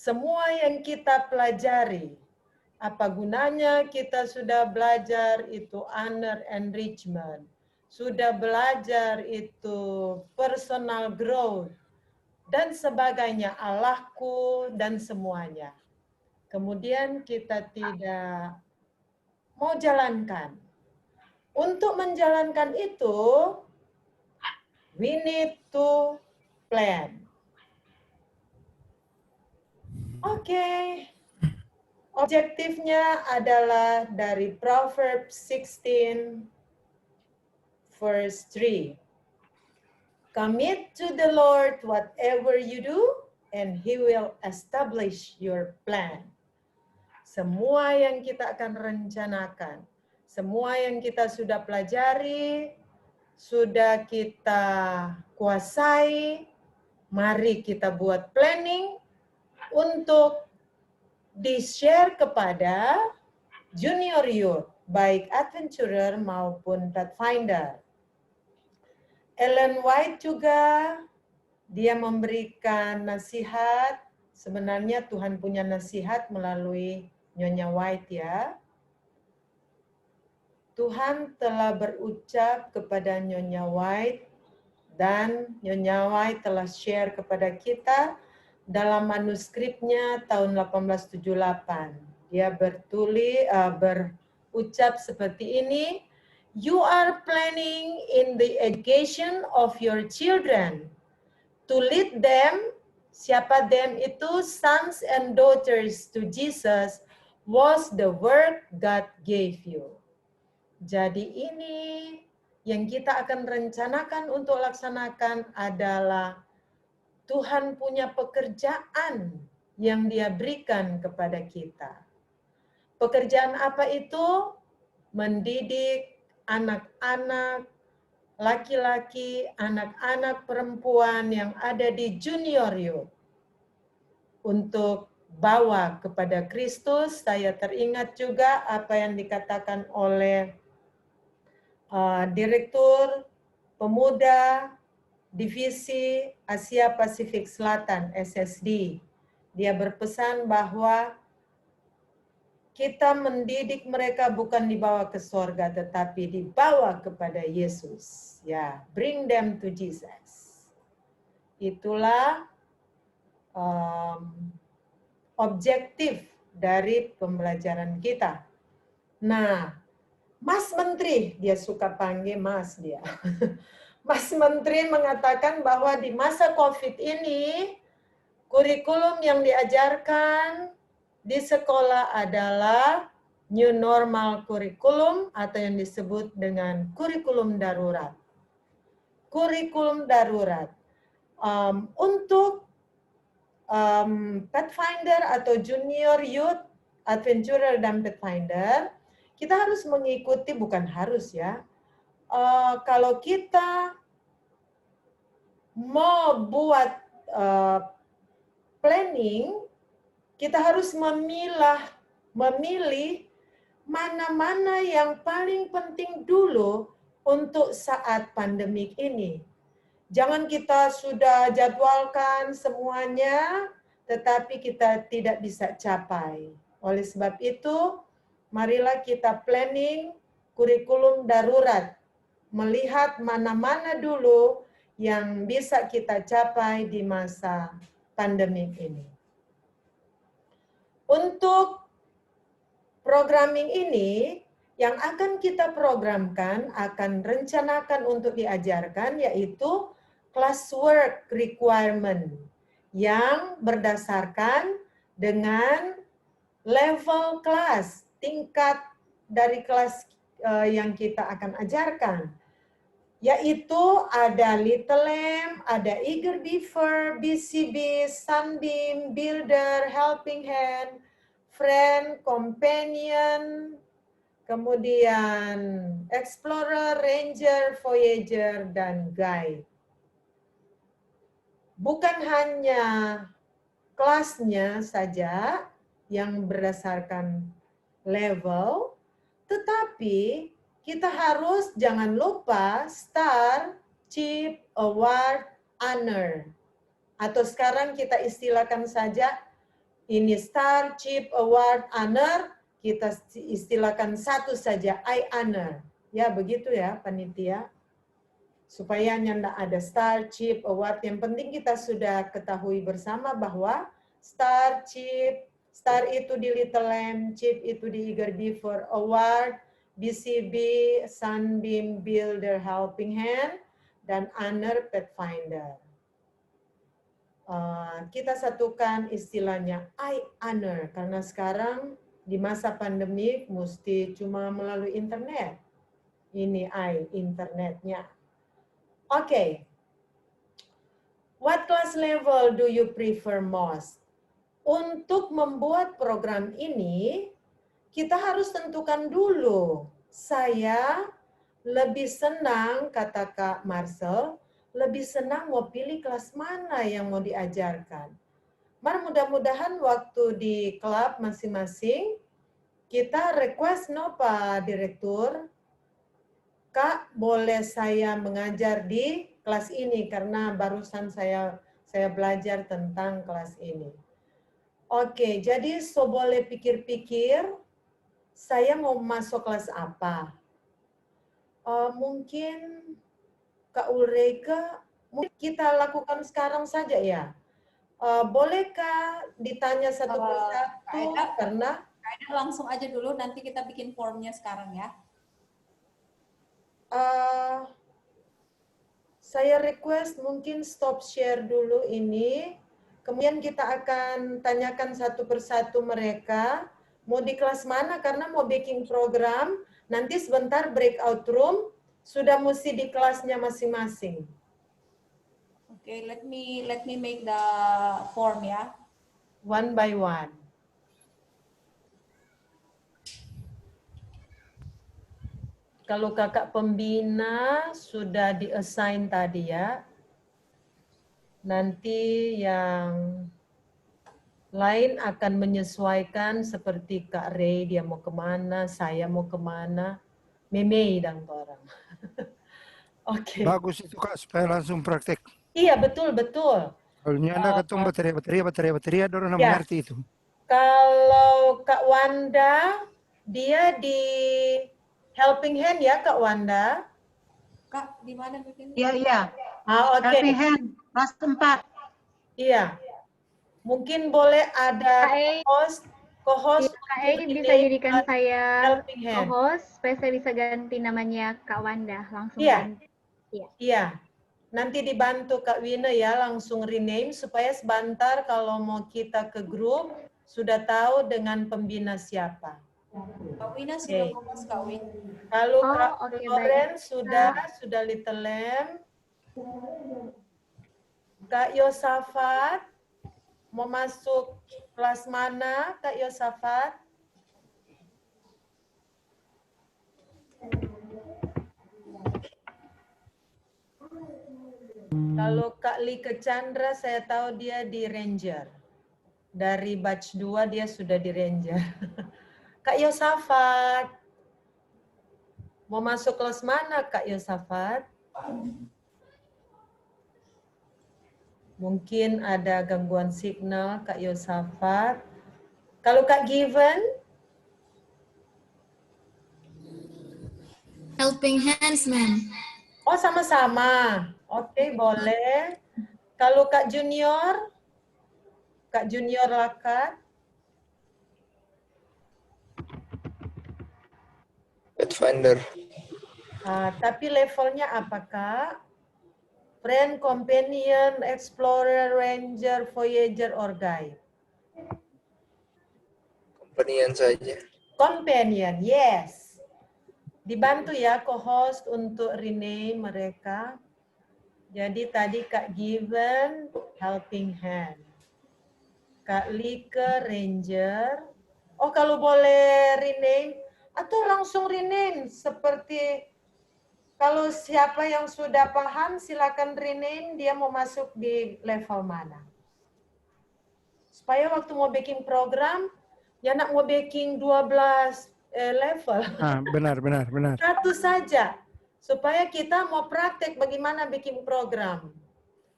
semua yang kita pelajari, apa gunanya kita sudah belajar itu honor enrichment, sudah belajar itu personal growth, dan sebagainya, Allahku, dan semuanya. Kemudian kita tidak mau jalankan. Untuk menjalankan itu, we need to plan. Oke. Objektifnya adalah dari Proverbs 16 verse 3. Commit to the Lord whatever you do, and He will establish your plan. Semua yang kita akan rencanakan, semua yang kita sudah pelajari, sudah kita kuasai, mari kita buat planning untuk di-share kepada junior youth, baik adventurer maupun pathfinder. Ellen White juga, dia memberikan nasihat, sebenarnya Tuhan punya nasihat melalui Nyonya White ya. Tuhan telah berucap kepada Nyonya White, dan Nyonya White telah share kepada kita dalam manuskripnya tahun 1878. Dia berucap seperti ini, "You are planning in the education of your children to lead them," siapa them itu, sons and daughters to Jesus, "was the work God gave you." Jadi ini yang kita akan rencanakan untuk laksanakan adalah Tuhan punya pekerjaan yang Dia berikan kepada kita. Pekerjaan apa itu? Mendidik anak-anak laki-laki, anak-anak perempuan yang ada di junior youth untuk bawa kepada Kristus. Saya teringat juga apa yang dikatakan oleh Direktur Pemuda Divisi Asia Pasifik Selatan, SSD. Dia berpesan bahwa kita mendidik mereka bukan dibawa ke sorga, tetapi dibawa kepada Yesus. Ya, bring them to Jesus. Itulah objektif dari pembelajaran kita. Nah, Mas Menteri, dia suka panggil Mas dia. Mas Menteri mengatakan bahwa di masa COVID ini, kurikulum yang diajarkan di sekolah adalah new normal kurikulum atau yang disebut dengan kurikulum darurat. Kurikulum darurat. Untuk Pathfinder atau junior youth, adventurer dan Pathfinder, kita harus mengikuti, bukan harus ya, kalau kita mau buat planning, kita harus memilih mana-mana yang paling penting dulu untuk saat pandemik ini. Jangan kita sudah jadwalkan semuanya, tetapi kita tidak bisa capai. Oleh sebab itu, marilah kita planning kurikulum darurat, melihat mana-mana dulu yang bisa kita capai di masa pandemik ini. Untuk programming ini, yang akan kita programkan, akan rencanakan untuk diajarkan, yaitu classwork requirement, yang berdasarkan dengan level kelas, tingkat dari kelas yang kita akan ajarkan. Yaitu ada Little Lamb, ada Eager Beaver, BCB, Sunbeam, Builder, Helping Hand, Friend, Companion, kemudian Explorer, Ranger, Voyager, dan Guide. Bukan hanya kelasnya saja yang berdasarkan level, tetapi kita harus jangan lupa Star, Chip, Award, Honor. Atau sekarang kita istilahkan saja ini Star, Chip, Award, Honor, kita istilahkan satu saja, I honor. Ya, begitu ya, panitia. Supaya tidak ada Star, Chip, Award. Yang penting kita sudah ketahui bersama bahwa Star, Chip, Star itu di Little Lamb, Chip itu di Eager Beaver, Award, BCB, Sunbeam Builder Helping Hand, dan Honor Pathfinder. Kita satukan istilahnya I honor, karena sekarang di masa pandemi mesti cuma melalui internet. Ini internetnya. Oke. What class level do you prefer most? Untuk membuat program ini, kita harus tentukan dulu. Saya lebih senang, kata Kak Marcel, lebih senang mau pilih kelas mana yang mau diajarkan. Mudah-mudahan waktu di klub masing-masing, kita request Pak Direktur, Kak, boleh saya mengajar di kelas ini karena barusan saya belajar tentang kelas ini. Oke, jadi boleh pikir-pikir, saya mau masuk kelas apa? Mungkin Kak Ulrika, mungkin kita lakukan sekarang saja ya. Bolehkah ditanya satu persatu? Karena Kak Eda langsung aja dulu, nanti kita bikin formnya sekarang ya. Saya request mungkin stop share dulu ini. Kemudian kita akan tanyakan satu persatu mereka. Mau di kelas mana karena mau baking program. Nanti sebentar breakout room. Sudah mesti di kelasnya masing-masing. Oke, let me make the form ya. One by one. Kalau kakak pembina sudah di-assign tadi ya. Nanti yang lain akan menyesuaikan seperti Kak Ray, dia mau kemana, saya mau kemana. Memei dan orang. Oke. Bagus itu Kak, supaya langsung praktek. Iya, betul-betul. Kalau nyanda ketemu baterai, orang Ya. mengerti itu. Kalau Kak Wanda, dia di Helping Hand ya Kak Wanda? Kak, di mana bikin? Iya. Oke. Helping Hand, kelas 4. Iya. Mungkin boleh ada co-host Kak bisa jadikan saya Helping Hand. co-host supaya saya bisa ganti namanya Kak Wanda langsung. Iya. Iya. Iya. Nanti dibantu Kak Wina ya langsung rename supaya sebentar kalau mau kita ke grup sudah tahu dengan pembina siapa. Kak Wina sudah fokus Kak Win. Kalau Kak oke, Loren baik. sudah Little Lamb. Kak Yosafat mau masuk kelas mana Kak Yosafat? Kalau Kak Lika Chandra saya tahu dia di Ranger. Dari batch 2 dia sudah di Ranger. Kak Yosafat. Mau masuk kelas mana Kak Yosafat? Mungkin ada gangguan signal Kak Yosafat. Kalau Kak Given? Helping Hands, ma'am. Oh, sama-sama. Oke, boleh. Kalau Kak Junior? Kak Junior Lakat? Pathfinder. Tapi levelnya apa, Kak? Friend, Companion, Explorer, Ranger, Voyager, or Guide? Companion saja. Companion, yes. Dibantu ya co-host untuk rename mereka. Jadi tadi Kak Given, Helping Hand. Kak Lika, Ranger. Oh, kalau boleh rename, atau langsung rename seperti kalau siapa yang sudah paham silakan rename dia mau masuk di level mana. Supaya waktu mau baking program, ya nak mau baking 12 level. Benar. Satu saja. Supaya kita mau praktek bagaimana baking program.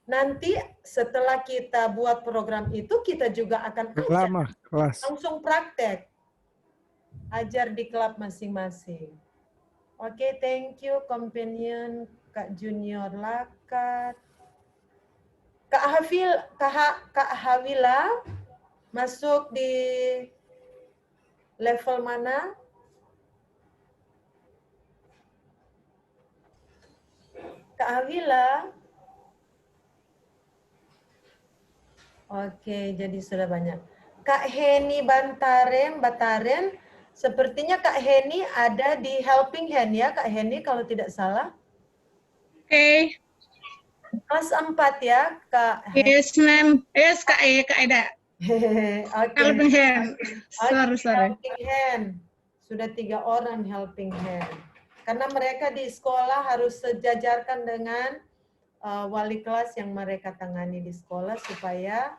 Nanti setelah kita buat program itu, kita juga akan ajar, Lama kelas. langsung praktek. Ajar di klub masing-masing. Oke, thank you companion Kak Junior Lakat. Kak Hawila masuk di level mana? Kak Hawila. Oke, jadi sudah banyak. Kak Heni Bataren, sepertinya Kak Heni ada di Helping Hand ya, Kak Heni kalau tidak salah. Oke, Kelas 4 ya, Kak Heni. yes ma'am. Yes Kak Eda. Oke. Helping hand. Oke, Sorry. Helping Hand. Sudah 3 orang Helping Hand. Karena mereka di sekolah harus sejajarkan dengan wali kelas yang mereka tangani di sekolah supaya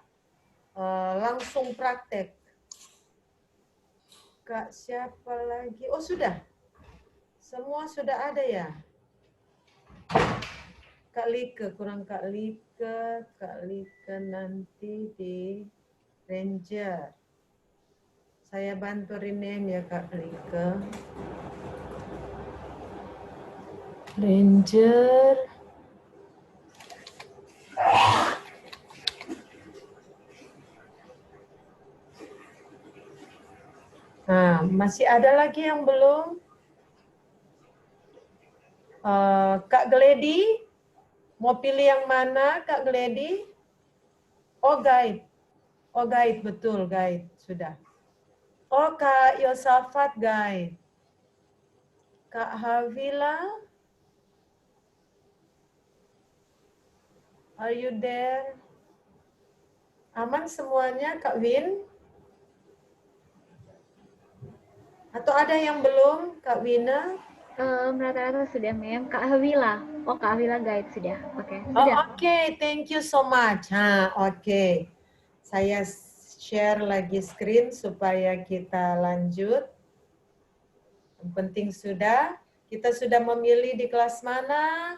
langsung praktek. Kak siapa lagi? Oh sudah. Semua sudah ada ya? Kak Lika, kurang Kak Lika. Kak Lika nanti di Ranger. Saya bantu rename ya Kak Lika. Ranger. Nah, masih ada lagi yang belum? Kak Gledi, mau pilih yang mana Kak Gledi? Oh guide. Oh guide, betul guide, sudah. Oh Kak Yosafat guide. Kak Havila, are you there? Aman semuanya Kak Win? Atau ada yang belum Kak Wina? Rata-rata sudah, Mem. Kak Hawila. Oh, Kak Hawila guide sudah. Oke, Oh, sudah. oke, thank you so much. Oke. Saya share lagi screen supaya kita lanjut. Yang penting sudah. Kita sudah memilih di kelas mana?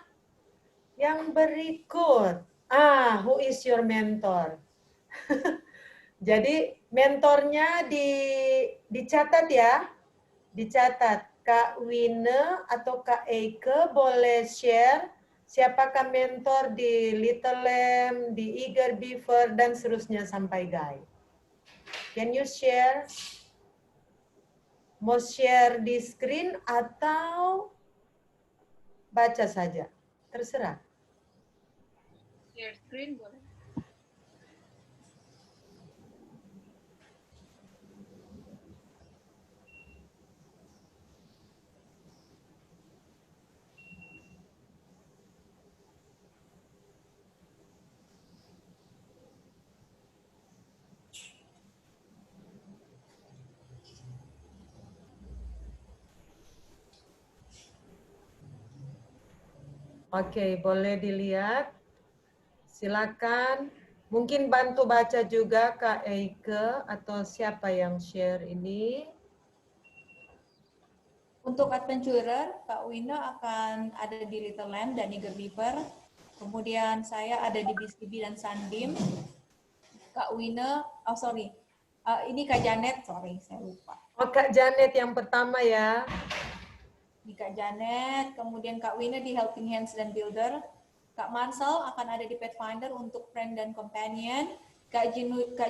Yang berikut. Who is your mentor? Jadi mentornya dicatat ya. Dicatat. Kak Wina atau Kak Eike boleh share siapakah mentor di Little Lamb, di Eager Beaver, dan seterusnya sampai guide. Can you share? Mau share di screen atau baca saja? Terserah. Share screen boleh. Oke, boleh dilihat. Silakan. Mungkin bantu baca juga Kak Eike atau siapa yang share ini. Untuk adventurer, Kak Wina akan ada di Little Lamb dan Eager Beaver. Kemudian saya ada di BCB dan Sunbeam. Kak Wina, ini Kak Janet, sorry saya lupa. Oh, Kak Janet yang pertama ya. Di Kak Janet, kemudian Kak Wina di Helping Hands dan Builder. Kak Marcel akan ada di Pathfinder untuk Friend dan Companion. Kak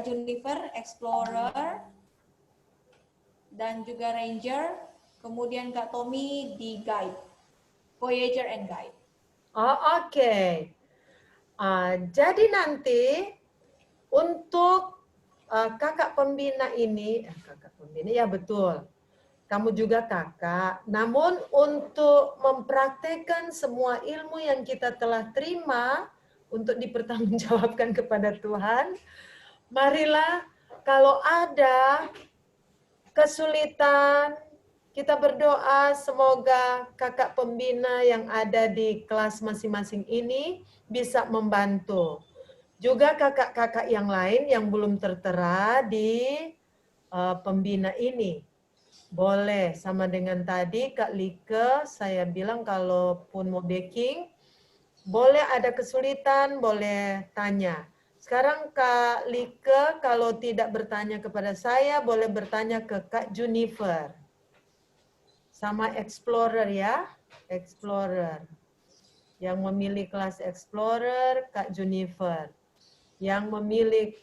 Jennifer, Explorer, dan juga Ranger. Kemudian Kak Tommy di Guide, Voyager and Guide. Oh, oke. Jadi nanti untuk kakak pembina ini, kakak pembina ya betul. Kamu juga kakak. Namun untuk mempraktekkan semua ilmu yang kita telah terima untuk dipertanggungjawabkan kepada Tuhan, marilah kalau ada kesulitan, kita berdoa semoga kakak pembina yang ada di kelas masing-masing ini bisa membantu. Juga kakak-kakak yang lain yang belum tertera di pembina ini. Boleh, sama dengan tadi Kak Lika, saya bilang kalaupun mau backing, Boleh ada kesulitan, boleh tanya. Sekarang Kak Like kalau tidak bertanya kepada saya, boleh bertanya ke Kak Junifer. Sama Explorer ya, Explorer. Yang memilih kelas Explorer, Kak Junifer. Yang memilih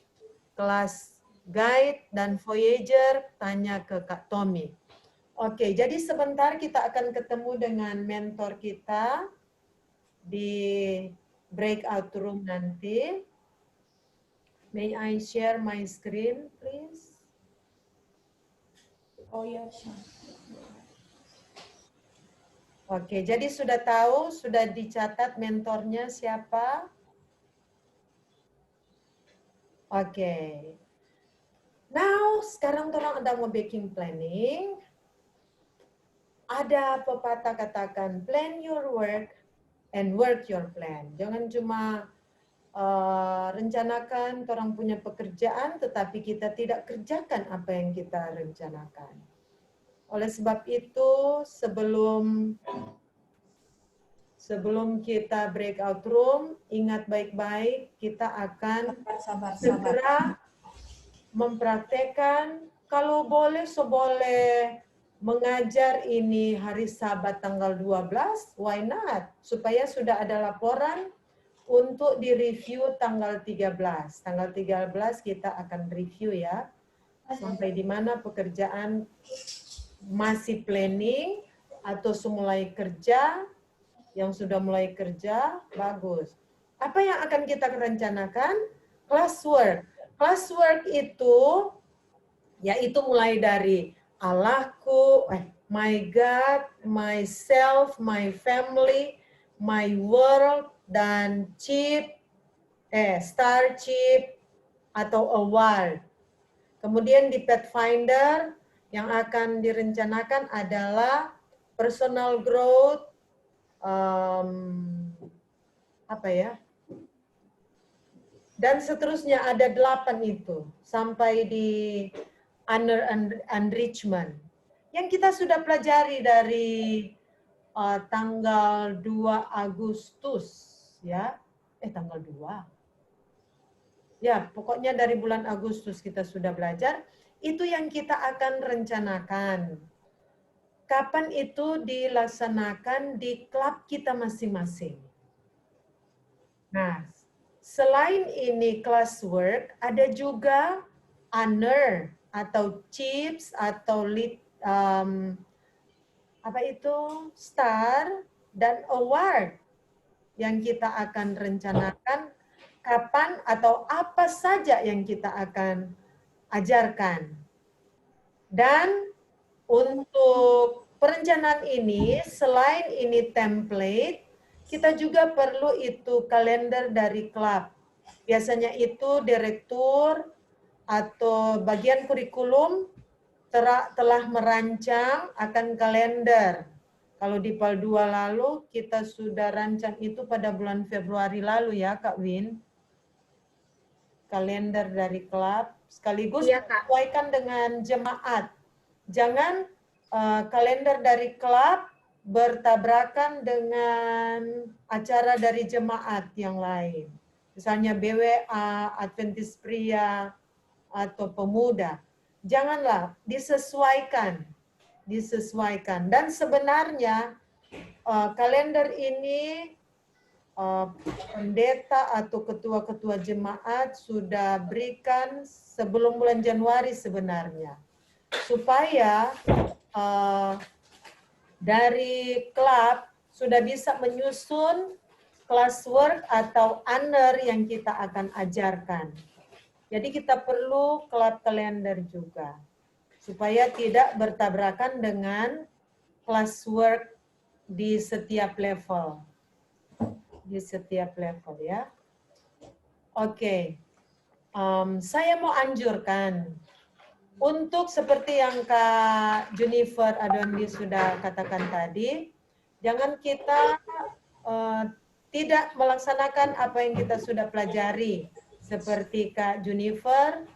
kelas Guide dan Voyager, tanya ke Kak Tommy. Oke, jadi sebentar kita akan ketemu dengan mentor kita di breakout room nanti. May I share my screen, please? Oh ya, Syah. Oke, jadi sudah tahu, sudah dicatat mentornya siapa? Oke. Now, sekarang orang ada mau baking planning. Ada pepatah katakan, plan your work and work your plan. Jangan cuma rencanakan orang punya pekerjaan, tetapi kita tidak kerjakan apa yang kita rencanakan. Oleh sebab itu, sebelum kita breakout room, ingat baik-baik, kita akan Sabar. segera mempraktekkan, kalau boleh, seboleh mengajar ini hari Sabat tanggal 12, why not? Supaya sudah ada laporan untuk direview tanggal 13. Tanggal 13 kita akan review ya, sampai di mana pekerjaan masih planning atau mulai kerja, yang sudah mulai kerja, bagus. Apa yang akan kita rencanakan? Classwork. Classwork itu, yaitu mulai dari Allahku, my God, myself, my family, my world, dan chip, star chip, atau award. Kemudian di Pathfinder, yang akan direncanakan adalah personal growth, dan seterusnya ada 8 itu sampai di honor enrichment yang kita sudah pelajari dari tanggal 2 Agustus ya. Tanggal 2. Ya, pokoknya dari bulan Agustus kita sudah belajar. Itu yang kita akan rencanakan. Kapan itu dilaksanakan di klub kita masing-masing. Nah, selain ini classwork, ada juga honor atau chips atau star dan award yang kita akan rencanakan kapan atau apa saja yang kita akan ajarkan. Dan untuk perencanaan ini, selain ini template, kita juga perlu itu kalender dari klub. Biasanya itu direktur atau bagian kurikulum telah merancang akan kalender. Kalau di PAL 2 lalu, kita sudah rancang itu pada bulan Februari lalu ya, Kak Win. Kalender dari klub, sekaligus Iya, Kak. sesuaikan dengan jemaat. Jangan kalender dari klub bertabrakan dengan acara dari jemaat yang lain. Misalnya BWA, Adventist Pria, atau Pemuda. Janganlah, disesuaikan. Dan sebenarnya kalender ini pendeta atau ketua-ketua jemaat sudah berikan sebelum bulan Januari sebenarnya. Supaya dari klub sudah bisa menyusun classwork atau honor yang kita akan ajarkan. Jadi kita perlu klub kalender juga. Supaya tidak bertabrakan dengan classwork di setiap level. Di setiap level ya. Oke. Saya mau anjurkan untuk seperti yang Kak Junifer Adondi sudah katakan tadi, jangan kita tidak melaksanakan apa yang kita sudah pelajari. Seperti Kak Junifer,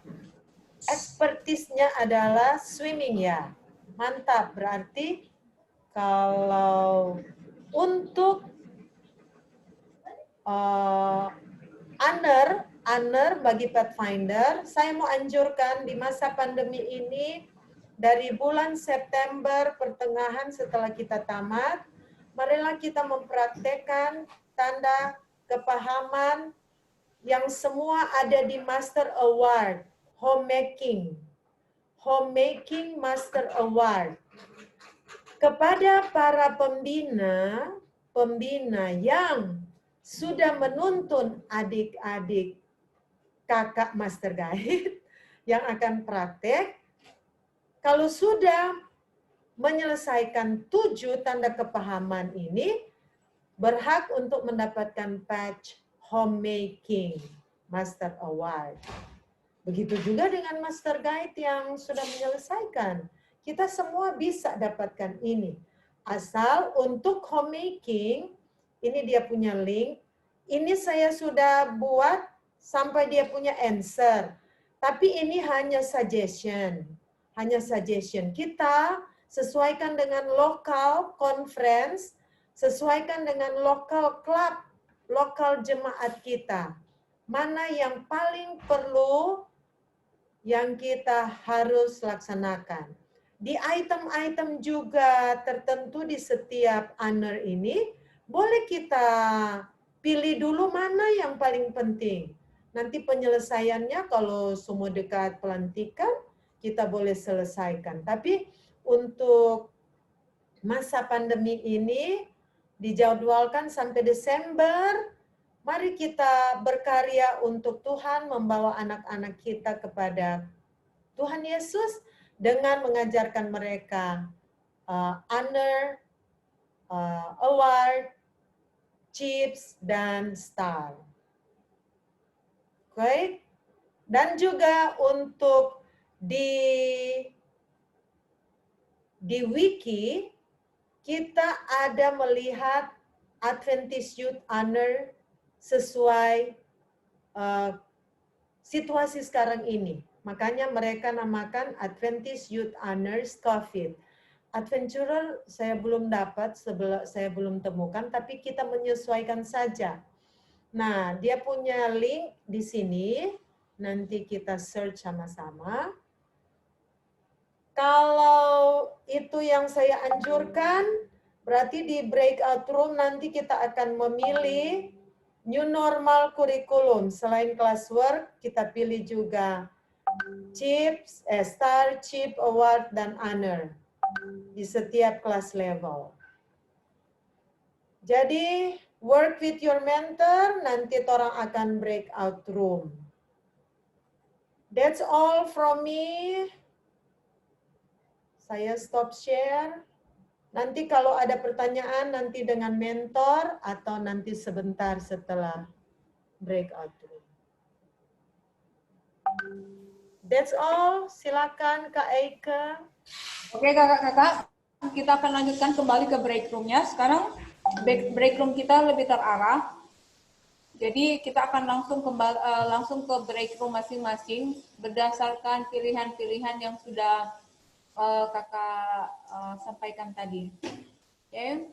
expertise-nya adalah swimming ya. Mantap, berarti kalau untuk honor bagi Pathfinder. Saya mau anjurkan di masa pandemi ini, dari bulan September pertengahan setelah kita tamat, marilah kita mempraktekkan tanda kepahaman yang semua ada di Master Award, Homemaking Master Award. Kepada para pembina yang sudah menuntun adik-adik kakak Master Guide yang akan praktek, kalau sudah menyelesaikan 7 tanda kepahaman ini, berhak untuk mendapatkan badge Homemaking Master Award. Begitu juga dengan Master Guide yang sudah menyelesaikan. Kita semua bisa dapatkan ini. Asal untuk Homemaking, ini dia punya link. Ini saya sudah buat sampai dia punya answer. Tapi ini hanya suggestion. Hanya suggestion. Kita sesuaikan dengan lokal conference, sesuaikan dengan lokal club, lokal jemaat kita. Mana yang paling perlu yang kita harus laksanakan. Di item-item juga tertentu di setiap honor ini, boleh kita pilih dulu mana yang paling penting. Nanti penyelesaiannya kalau semua dekat pelantikan, kita boleh selesaikan. Tapi untuk masa pandemi ini, dijadwalkan sampai Desember, mari kita berkarya untuk Tuhan, membawa anak-anak kita kepada Tuhan Yesus dengan mengajarkan mereka honor, award, chips, dan star. Oke? Dan juga untuk di wiki, kita ada melihat Adventist Youth Honor sesuai situasi sekarang ini. Makanya mereka namakan Adventist Youth Honors COVID. Adventurer saya belum dapat, saya belum temukan, tapi kita menyesuaikan saja. Nah, dia punya link di sini, nanti kita search sama-sama. Kalau itu yang saya anjurkan, berarti di breakout room nanti kita akan memilih new normal curriculum. Selain classwork, kita pilih juga chips, star, chip, award, dan honor di setiap kelas level. Jadi, work with your mentor, nanti orang akan breakout room. That's all from me. Saya stop share. Nanti kalau ada pertanyaan, nanti dengan mentor atau nanti sebentar setelah breakout room. That's all. Silakan Kak Eike. Oke kakak-kakak, kita akan lanjutkan kembali ke break room-nya. Sekarang break room kita lebih terarah. Jadi kita akan langsung ke break room masing-masing berdasarkan pilihan-pilihan yang sudah kakak sampaikan tadi. Oke.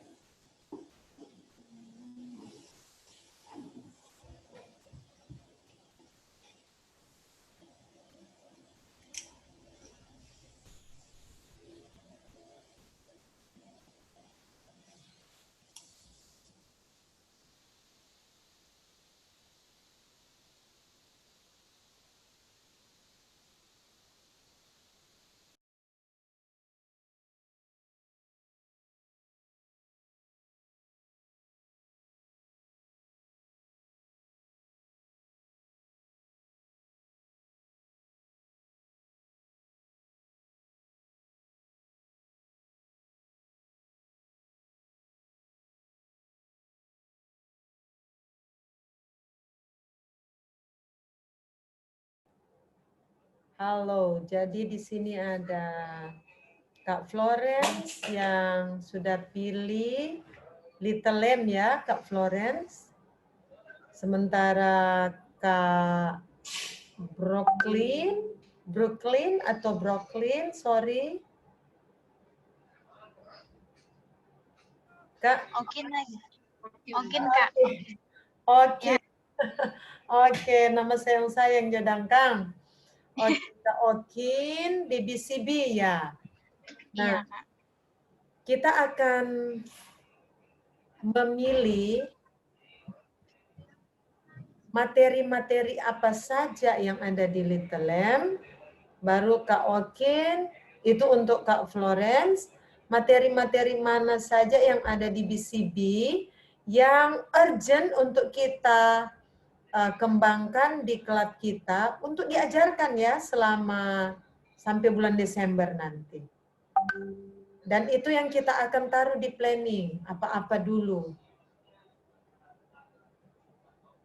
Halo, jadi di sini ada Kak Florence yang sudah pilih Little Lamb ya, Kak Florence. Sementara Kak Brooklyn, sorry. Kak. Oke, Kak. Oke. Oke, nama sayang jadang Kang. Oke, Kak Okin di BCB ya. Nah, Iya, Kak. kita akan memilih materi-materi apa saja yang ada di Little Lamb, baru Kak Okin, itu untuk Kak Florence, materi-materi mana saja yang ada di BCB yang urgent untuk kita kembangkan di klub kita untuk diajarkan ya selama sampai bulan Desember nanti. Dan itu yang kita akan taruh di planning, apa-apa dulu.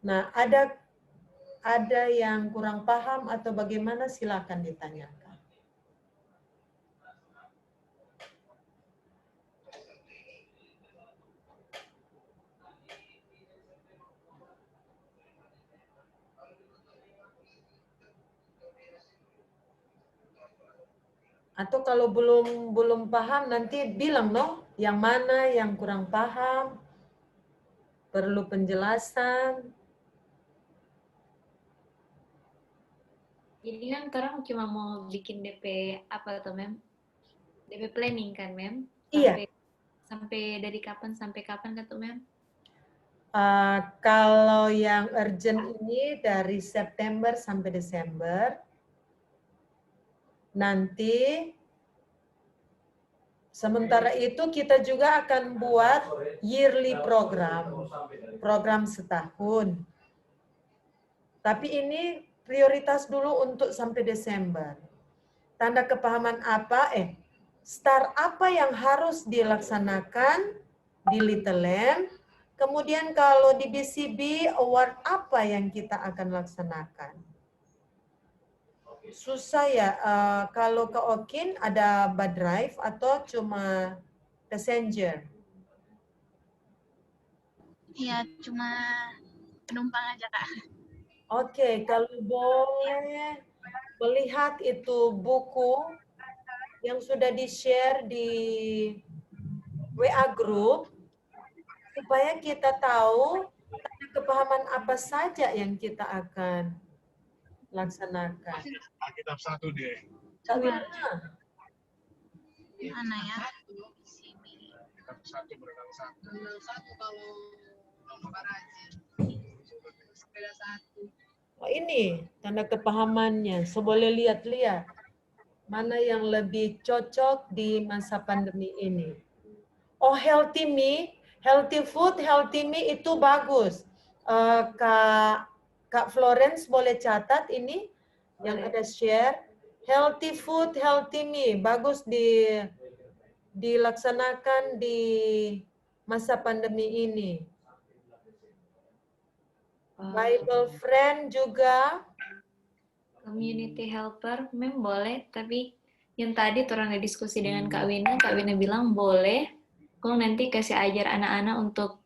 Nah, ada yang kurang paham atau bagaimana silakan ditanyakan. Atau kalau belum paham nanti bilang no, yang mana yang kurang paham, perlu penjelasan. Jadi kan sekarang cuma mau bikin DP apa tuh, Mem? DP planning kan, Mem? Iya. Sampai dari kapan sampai kapan kan tuh, Mem? Kalau yang urgent ini dari September sampai Desember. Nanti sementara itu kita juga akan buat yearly program setahun. Tapi ini prioritas dulu untuk sampai Desember. Tanda kepahaman apa? Start apa yang harus dilaksanakan di Little Lamb. Kemudian kalau di BCB, award apa yang kita akan laksanakan. Susah ya, kalau ke Okin ada bad drive atau cuma passenger? Iya, cuma penumpang aja, Kak. Oke, kalau boleh melihat itu buku yang sudah di-share di WA group, supaya kita tahu kepahaman apa saja yang kita akan laksanakan. Kitab 1 deh. Kak Wina, Mana ya? Kitab 1 berenang 1. Berenang 1 kalau lomba rajin. Sepeda 1. oh ini tanda kepahamannya. So boleh lihat-lihat mana yang lebih cocok di masa pandemi ini. Oh, healthy me, healthy food, healthy me itu bagus. Kak Florence boleh catat ini yang ada share. Healthy food, healthy me, bagus dilaksanakan di masa pandemi ini. Bible friend juga. Community helper, Mem boleh, tapi yang tadi orang diskusi dengan Kak Wina bilang boleh, kok nanti kasih ajar anak-anak untuk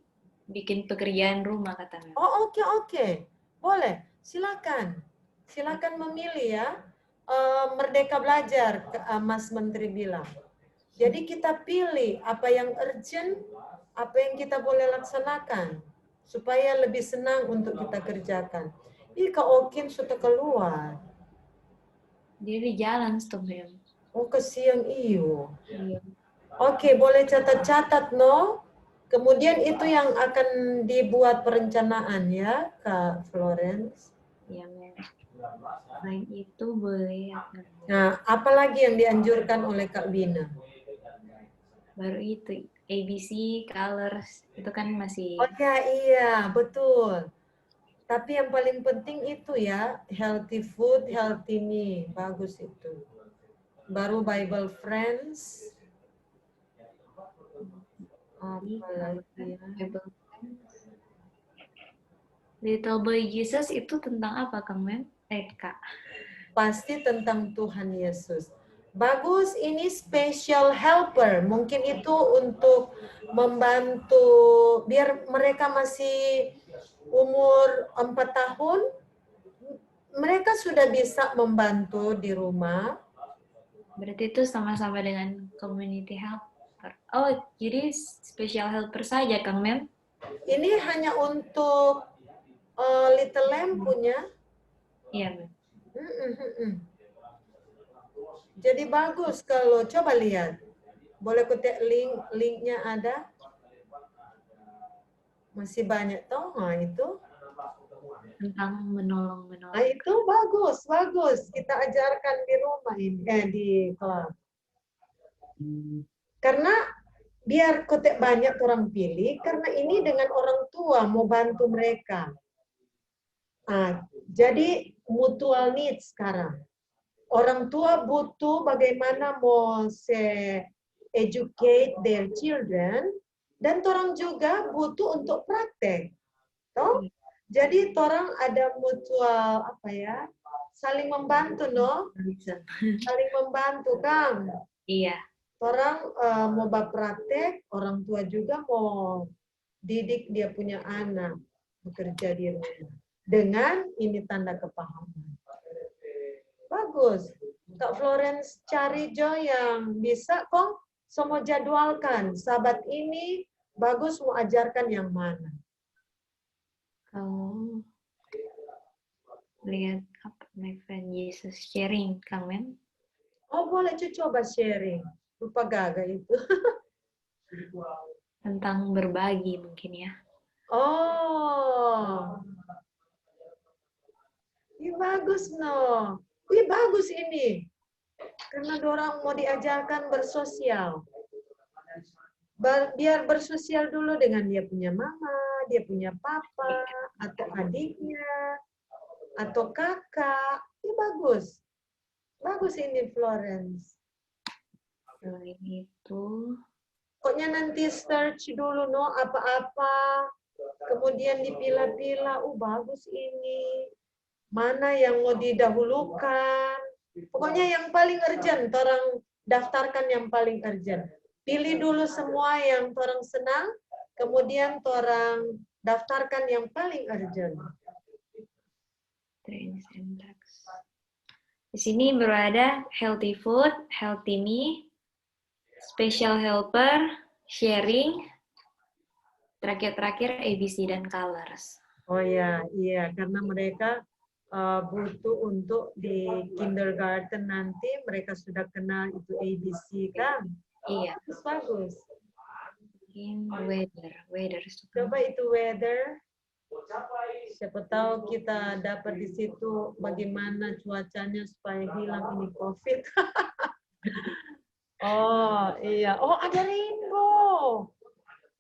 bikin pekerjaan rumah katanya. Oh, oke. Boleh, silakan. Silakan memilih ya. Merdeka belajar, Mas Menteri bilang. Jadi kita pilih apa yang urgent, apa yang kita boleh laksanakan. Supaya lebih senang untuk kita kerjakan. Ih, Kak Okin sudah keluar. Dia di jalan, stop, Mem. Oh, kesian iyo. Iya. Oke, boleh catat-catat, no? Kemudian itu yang akan dibuat perencanaan ya, Kak Florence. Iya, Mem. Selain itu boleh. Nah, apalagi yang dianjurkan oleh Kak Wina? Baru itu, ABC, colors, itu kan masih... Oh ya, iya, betul. Tapi yang paling penting itu ya, healthy food, healthy me. Bagus itu. Baru Bible friends. Apalagi ya? Little Boy Jesus itu tentang apa, Kang Mem? Kak. Pasti tentang Tuhan Yesus. Bagus, ini special helper. Mungkin itu untuk membantu, biar mereka masih umur 4 tahun, mereka sudah bisa membantu di rumah. Berarti itu sama-sama dengan community helper. Oh, jadi special helper saja, Kang Mem? Ini hanya untuk Little Lamb punya. Iya, Mem. Jadi bagus kalau coba lihat. Boleh kutip linknya ada. Masih banyak toh, nah itu. Tentang menolong. Nah itu bagus. Kita ajarkan di rumah ini, di kelas. Karena biar kutip banyak orang pilih, karena ini dengan orang tua mau bantu mereka. Nah, jadi mutual needs sekarang. Orang tua butuh bagaimana mau educate their children, dan orang juga butuh untuk praktek. Toh? Jadi orang ada mutual saling membantu, no? Saling membantu, Kang. Iya. Orang mau praktek, orang tua juga mau didik dia punya anak bekerja di rumah. Dengan ini tanda kepahaman. Bagus. Kak Florence cari Jo yang bisa kok semua jadwalkan. Sahabat ini bagus mau ajarkan yang mana. Kalau lihat apa my friend Jesus sharing, Kang Mem. Oh boleh coba sharing. Lupa gaga itu. Tentang berbagi mungkin ya. Oh. Ini bagus no. Ini bagus ini. Karena orang mau diajarkan bersosial. Biar bersosial dulu dengan dia punya mama, dia punya papa, atau adiknya, atau kakak. Ini bagus. Bagus ini Florence. Selain itu, Pokoknya nanti search dulu no apa-apa. Kemudian dipilah-pilah. Bagus ini. Mana yang mau didahulukan. Pokoknya yang paling urgent, orang daftarkan yang paling urgent. Pilih dulu semua yang orang senang, kemudian orang daftarkan yang paling urgent. trains and drugs. Di sini berada healthy food, healthy me, special helper, sharing, terakhir ABC dan colors. Oh ya, iya, karena mereka butuh untuk di kindergarten nanti mereka sudah kenal itu ABC kan? Iya. Bagus. In weather. Coba itu weather. Siapa tahu kita dapat di situ bagaimana cuacanya supaya hilang ini COVID. Oh iya, oh ada rainbow.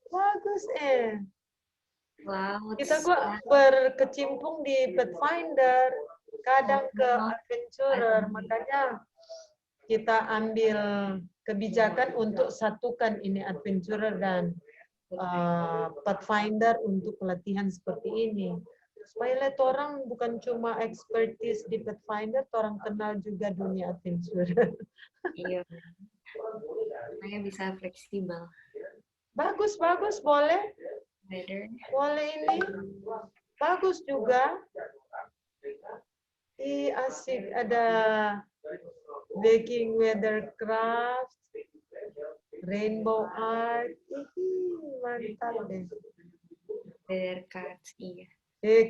Bagus Clouds. Kita gua berkecimpung di Pathfinder, kadang ke Adventurer, makanya kita ambil kebijakan untuk satukan ini Adventurer dan Pathfinder untuk pelatihan seperti ini. Supaya lihat orang bukan cuma expertise di Pathfinder, orang kenal juga dunia Adventurer. Iya. Supaya bisa fleksibel. Bagus, boleh. Weather. Boleh ini. Bagus juga. Asik ada baking weather craft, rainbow art. Mantap deh. Weather cards, iya.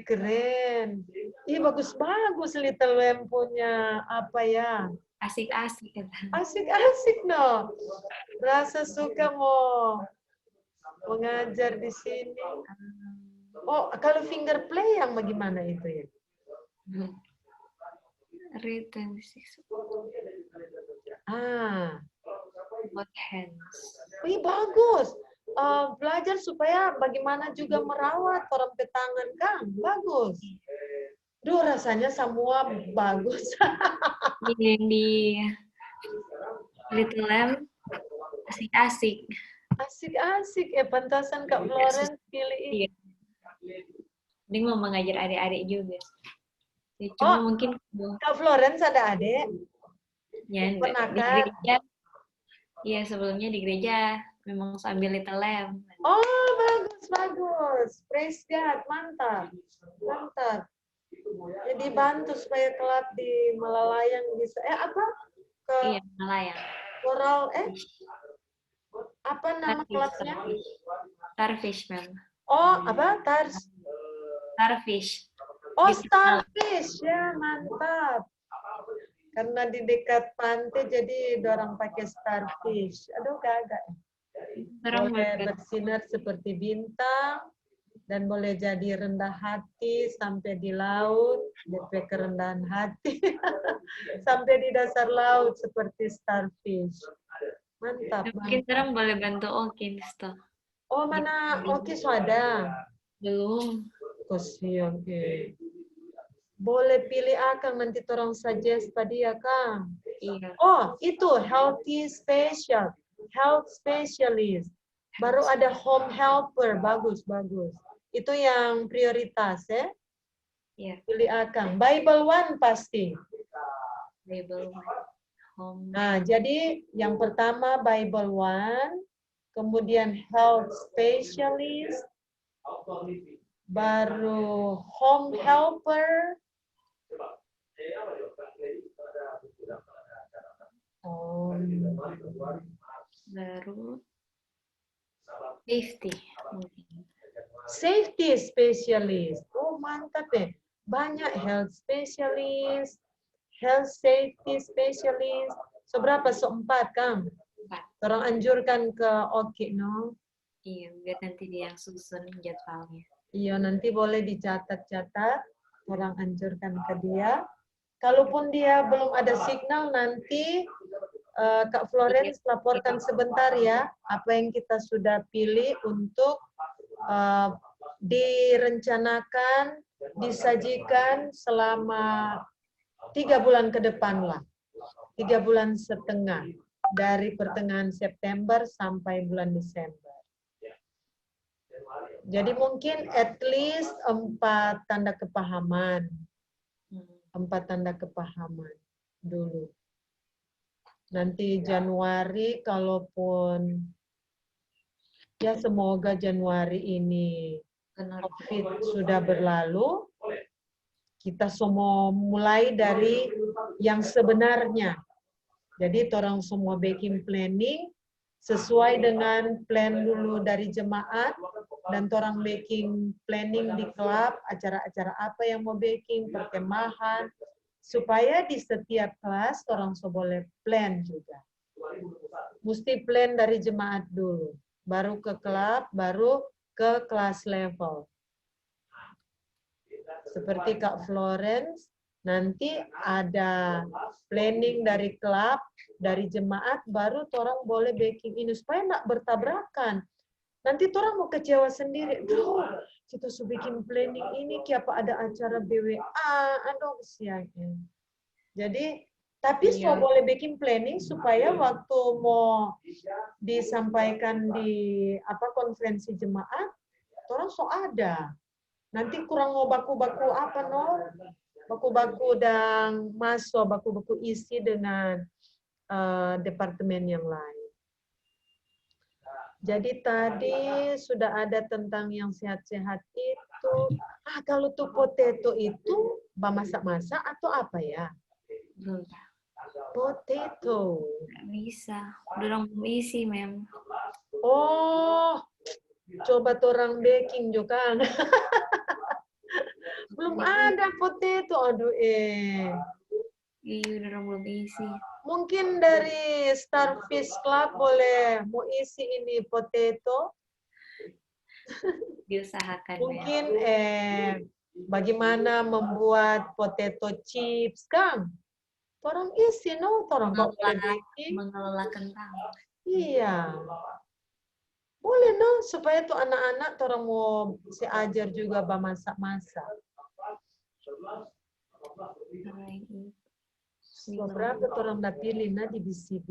Keren. Bagus Little Lamb punya apa ya? Asik-asik kan. Asik no. Rasa suka mau mengajar di sini. Oh, kalau finger play yang bagaimana itu ya? Read 26. What hands. Bagus. Belajar supaya bagaimana juga merawat orang petangan kan. Bagus. Duh, rasanya semua bagus. Yang di Little Lamb asik-asik. Asik-asik pantasan Kak Florence pilih ini. Iya. Ini mau mengajar adik-adik juga. Ya, cuma mungkin Kak Florence ada adik? Ya, Pernah di kan? gereja. Iya, sebelumnya di gereja memang sambil Little Lamb. Oh, bagus. Praise God, mantap. Jadi bantu supaya kelab di Malalayang bisa apa? Iya, Malayan. Coral apa nama kelasnya? Starfish, Ma'am. Oh, apa? Starfish. Oh, Di Tamalate. starfish ya, mantap. Karena di dekat pantai jadi dorang pakai starfish. Aduh, gagak. Orang Boleh boleh bersinar seperti bintang dan boleh jadi rendah hati sampai di laut, DP kerendahan hati sampai di dasar laut seperti starfish. Mantap, mungkin mantap. orang boleh bantu Okin toh. Oh, mana? Oke, sudah. Belum. Kasihan, oke. Boleh pilih Akang, nanti orang suggest tadi ya, Kang. Iya. Oh, itu health specialist. Baru ada home helper, bagus, bagus. Itu yang prioritas ya. Iya. Pilih Akang. Bible One pasti. Bible Home. Nah, jadi yang pertama Bible One, kemudian health specialist, baru home helper. Baru safety mungkin. Safety specialist. Oh, mantap ya. Banyak health specialist, health safety specialist. Seberapa? Seempat, Kang? 4. Orang anjurkan ke Oki, no? Iya, biar nanti dia yang susun jadwalnya. Iya, nanti boleh dicatat-catat. Orang anjurkan ke dia. Kalaupun dia belum ada signal, nanti Kak Florence laporkan sebentar ya, apa yang kita sudah pilih untuk direncanakan, disajikan selama 3 bulan ke depan lah. 3 bulan setengah. Dari pertengahan September sampai bulan Desember. Jadi mungkin at least 4 tanda kepahaman. 4 tanda kepahaman dulu. Nanti Januari, kalaupun ya semoga Januari ini COVID sudah berlalu, kita semua mulai dari yang sebenarnya. Jadi orang semua baking planning sesuai dengan plan dulu dari jemaat, dan orang baking planning di klub, acara-acara apa yang mau baking, perkemahan, supaya di setiap kelas orang boleh plan juga. Mesti plan dari jemaat dulu, baru ke klub, baru ke kelas level. Seperti Kak Florence, nanti ada planning dari klub, dari jemaat, baru orang boleh baking ini, supaya nggak bertabrakan. Nanti orang mau kecewa sendiri. Aduh, kita sudah bikin planning ini, apa ada acara BWA, aduh kesiannya. Jadi, tapi so boleh bikin planning supaya waktu mau disampaikan di konferensi jemaat, orang so ada. Nanti kurang mau baku-baku apa no? Baku-baku dan masuk, baku-baku isi dengan departemen yang lain. Jadi tadi sudah ada tentang yang sehat-sehat itu. Kalau tuh potato itu masak-masak atau apa ya? Potato. Nggak bisa. Dorong isi, Mem. Oh, coba orang baking juga. Belum ada potato. Aduh, Iya, dorong belum isi. Mungkin dari Starfish Club boleh mau isi ini potato. Diusahakan. Mungkin bagaimana membuat potato chips, Kang? Orang isi, no? Orang kok boleh baking. Mengelola kentang. Iya. Boleh, no? Supaya tuh anak-anak orang mau ajar juga masak-masak. Berapa orang dah pilih di BCB?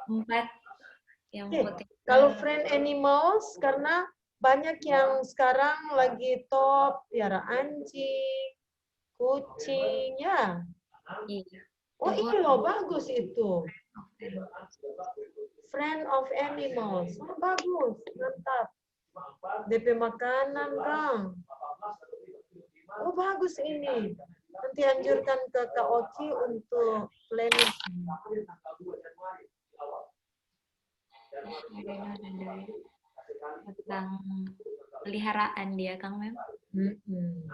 4 yang putih. Kalau friend animals, karena banyak yang sekarang lagi top piara anjing, kucing, ya. Iya. Oh iya loh, bagus itu. Friend of animals, oh, bagus, mantap. DP makanan, Kang. Oh bagus ini. Nanti anjurkan ke Kak Oki untuk planning. Tentang peliharaan dia, Kang Mem. Mm-mm.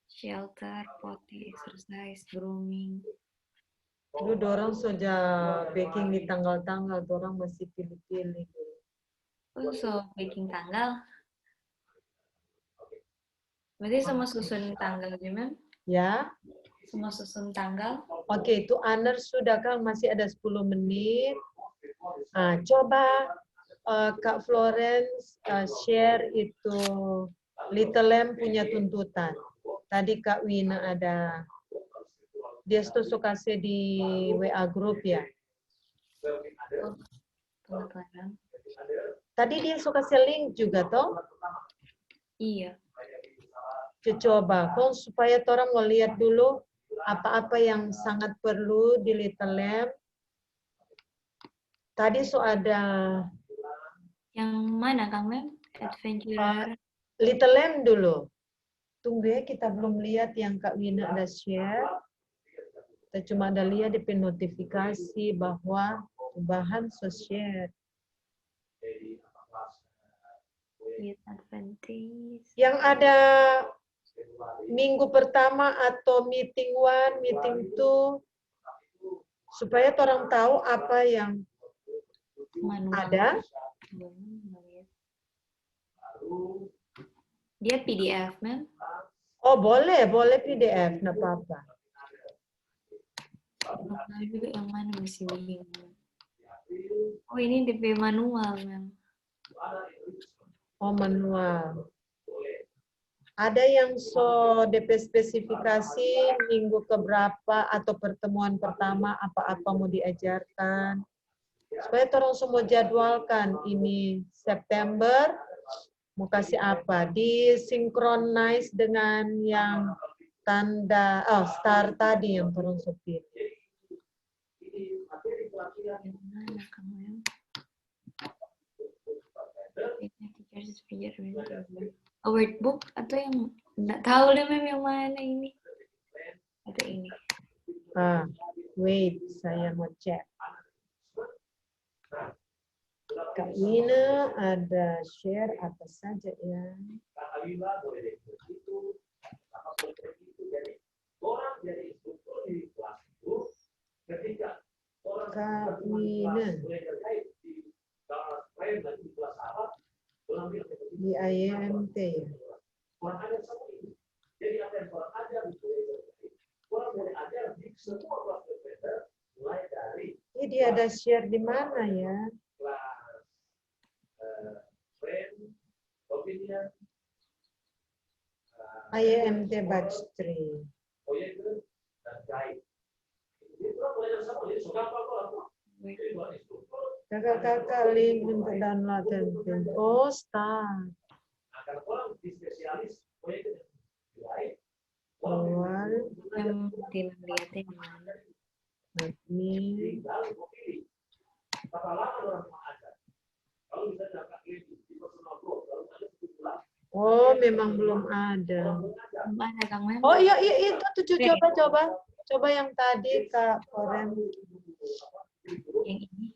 Shelter, potty, exercise, grooming. Lu dorang sudah baking di tanggal-tanggal, dorang masih pilih-pilih. Oh, so baking tanggal. Berarti semua susun tanggal gimana? Ya, Semua susun tanggal. oke, itu Aner sudah kan, masih ada 10 menit. Coba Kak Florence share itu Little Lamb punya tuntutan. Tadi Kak Wina ada, dia tuh kasih di WA group ya. Oh, pengeluaran. Tadi dia suka kasih link juga toh. Iya. Coba, kok supaya orang mau lihat dulu apa-apa yang sangat perlu di Little Lamb. Tadi ada Yang mana, Kang Mem? Adventurer. Little Lamb dulu. Tunggu ya, kita belum lihat yang Kak Wina ada share. Kita cuma ada lihat di notifikasi bahwa bahan share. With advantage. Yang ada minggu pertama atau meeting 1, meeting 2, supaya orang tahu apa yang Manual. ada. Dia PDF, Mem. Oh boleh PDF, nggak apa-apa. Manual juga yang mana masih bingung. Oh, ini DP manual, Mem. Oh manual. Ada yang DP spesifikasi minggu keberapa atau pertemuan pertama apa-apa mau diajarkan. Supaya orang semua jadwalkan ini September mau kasih apa. Disinkronize dengan yang tanda star tadi yang orang sopir. Yang mana, Kang Mem? Workbook atau yang nggak tahu deh Mem yang mana ini. Ada ini. Wait, saya mau cek. Kak Wina ada share apa saja ya? Kak Wina. Di IMT ya. Ini dia ada share di mana ya? IMT batch 3. Kakak-kakak link untuk download dan start. Awal. Yang dilihatin mana? Admin. Oh, memang belum ada. Mana, Kang Mem? Oh iya itu tuh coba yang tadi Kak Koren. Yang ini.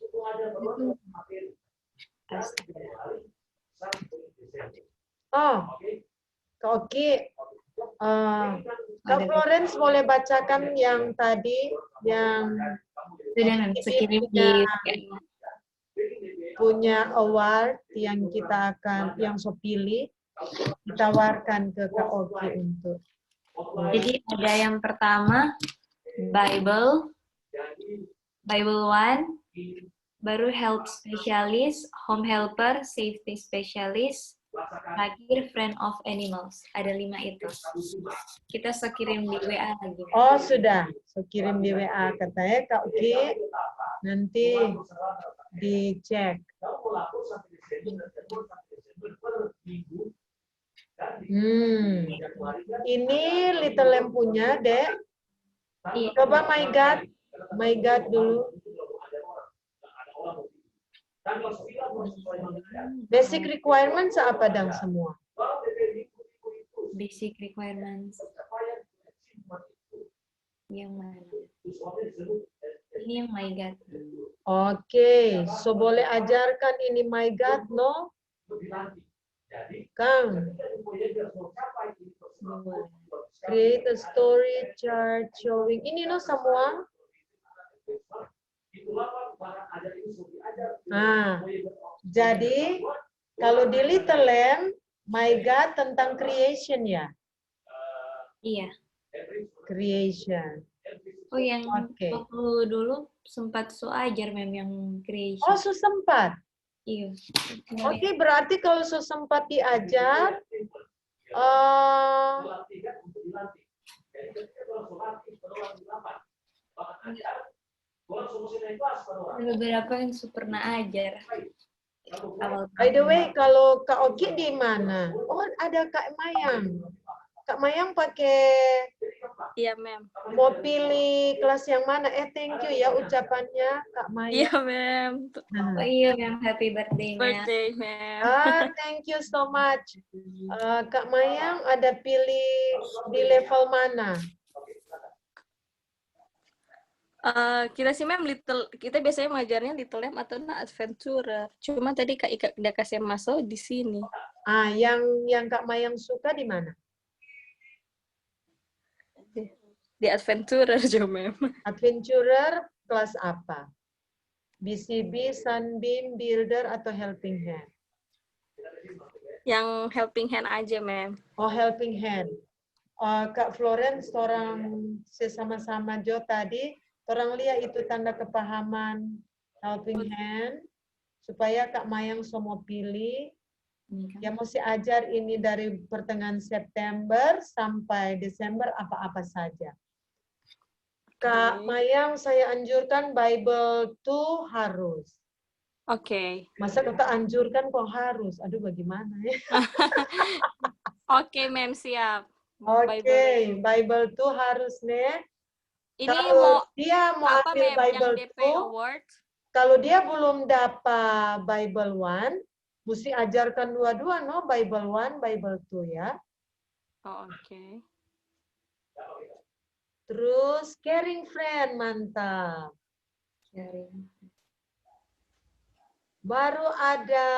Astaga. Oh, oke. Kak Florence boleh bacakan yang tadi yang Sudah Mem, sekirim di punya award yang kita akan yang pilih ditawarkan ke Kak Oki untuk. Jadi ada yang pertama Bible 1, baru help specialist, home helper, safety specialist, terakhir friend of animals. Ada 5 itu. Kita kirim di WA lagi. Oh sudah, kirim di WA katanya Kak Oki nanti dicek. Ini Little Lamb punya, Dek. Iya. Coba My God dulu. Basic requirements apa dang semua? Basic requirements. Yang mana? Ini yang My God. Oke, so boleh ajarkan ini My God, no? Kang. Create a story chart showing. Ini no semua. Nah, jadi kalau di Little Lamb, My God tentang creation ya. Iya. Creation. Oh, yang Oke. waktu dulu sempat ajar mem yang creation. Oh, sempat. Iya. Oke, berarti kalau sempat diajar, Ada beberapa yang pernah ajar. by the way, kalau Kak Oki di mana? Oh, ada Kak Mayang. Kak Mayang pakai Iya, mem. mau pilih kelas yang mana? Thank you ya ucapannya Kak Iya, Mayang. mem. Oh iya, yang happy birthday-nya. Birthday, mem. Thank you so much. Kak Mayang ada pilih di level mana? Kita sih mem kita biasanya mengajarnya Little Lamb atau Adventurer. Cuma tadi Kak Ika udah kasih masuk di sini. Yang Kak Mayang suka di mana? Di Adventurer juga, mem. Adventurer kelas apa? BCB, Sunbeam, Builder, atau Helping Hand? Yang Helping Hand aja, mem. Oh, Helping Hand. Kak Florence, orang sesama-sama Jo tadi, orang lihat itu tanda kepahaman Helping Hand, supaya Kak Mayang semua pilih. Ya mesti ajar ini dari pertengahan September sampai Desember apa-apa saja. Kak Mayang, saya anjurkan Bible 2 harus. Oke. Masa kita anjurkan kok harus? Aduh, bagaimana ya? Oke, mem, siap. Oke, Bible 2 harus nih. Ini Kalau mau dia mau apa, ambil mem, yang Bible DP 2, Award? kalau dia belum dapat Bible 1, mesti ajarkan dua-dua, no? Bible 1, Bible 2 ya. Oh, oke. Terus caring friend, mantap. Sharing. Baru ada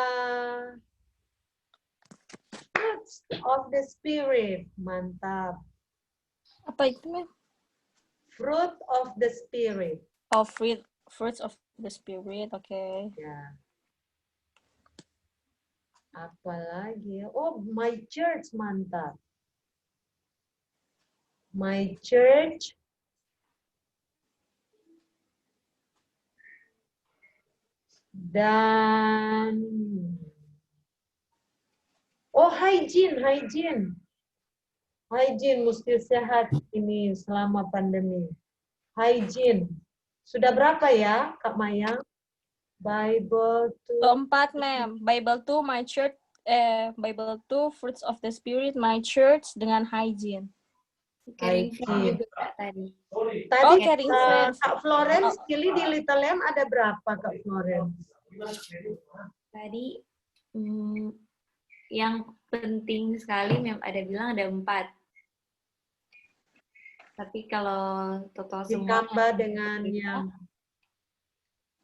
fruits of the spirit, mantap. Apa itu, mem? Fruit of the spirit. Oh, fruits of the spirit. Oke. Ya. Apalagi? Oh, my church, mantap. My church. Dan hygiene mesti sehat ini selama pandemi. Hygiene. Sudah berapa ya, Kak Mayang? Bible 2. Keempat, mem. Bible 2, my church. Bible 2, fruits of the spirit, my church dengan hygiene. Caring Hygiene. juga Kak, tadi. Tadi caring friends. Kak Florence pilih di Little Lamb ada berapa, Kak Florence? Tadi yang penting sekali mem ada bilang ada 4. Tapi kalau total semua Ditambah dengan yang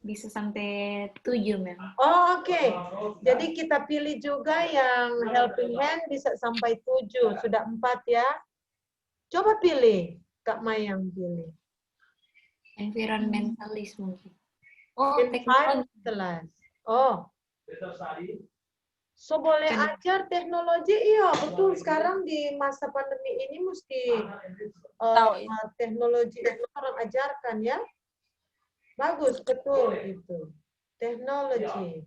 bisa sampai 7 mem. Oh, oke. Jadi kita pilih juga yang helping hand bisa sampai 7. Sudah 4 ya. Coba pilih. Kak Mayang pilih. Environmentalist mungkin. Oh, teknologi. Kelas. Oh. So boleh ajar teknologi? Iya, betul. Sekarang di masa pandemi ini mesti teknologi itu orang ajarkan ya. Bagus, betul itu. Teknologi.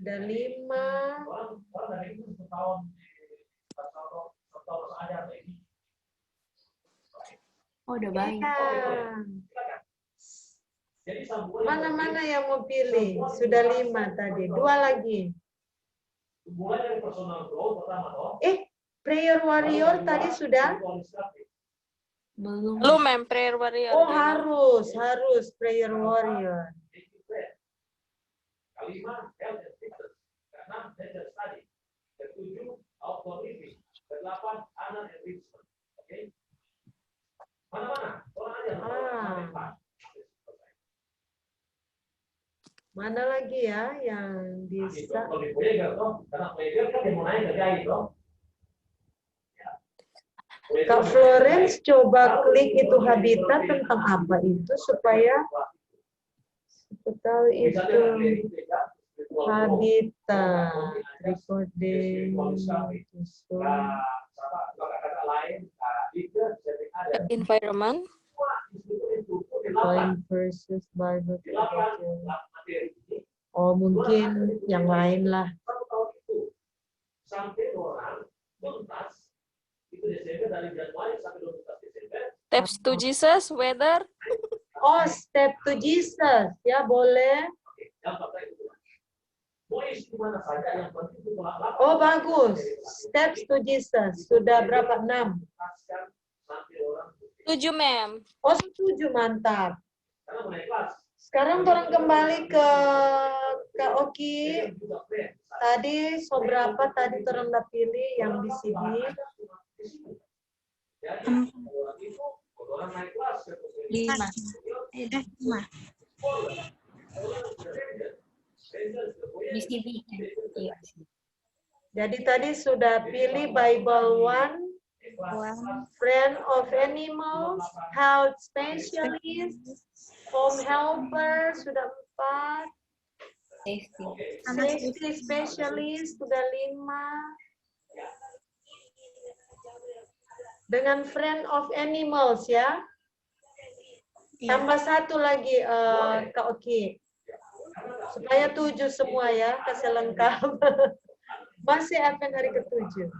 Ada 5. Oh, udah baik. Mana-mana yang mau pilih? Sudah 5 tadi. 2 lagi. Prayer warrior tadi sudah? Belum. Lu, mem, prayer warrior. Oh, harus prayer warrior. Mana lagi ya yang bisa? Kak Florence coba klik itu habitat tentang apa itu supaya tahu itu habitat recording Environment. Point versus Bible. Oh mungkin yang lain lah. Steps to Jesus, weather. Oh, step to Jesus. Ya, boleh. Oh, bagus. Steps to Jesus. Sudah berapa? 6. 7, ma'am. Oh, 7. Mantap. Sekarang orang kembali ke Kak Oki. Tadi, berapa tadi orang udah pilih yang di sini? 5. Jadi tadi sudah pilih Bible 1, friend of animals, health specialist, home helper sudah 4, safety specialist sudah 5. Dengan friend of animals ya. Tambah 1 lagi Kak Oki. Supaya 7 semua ya, kasih lengkap. Masih akan hari ke-7.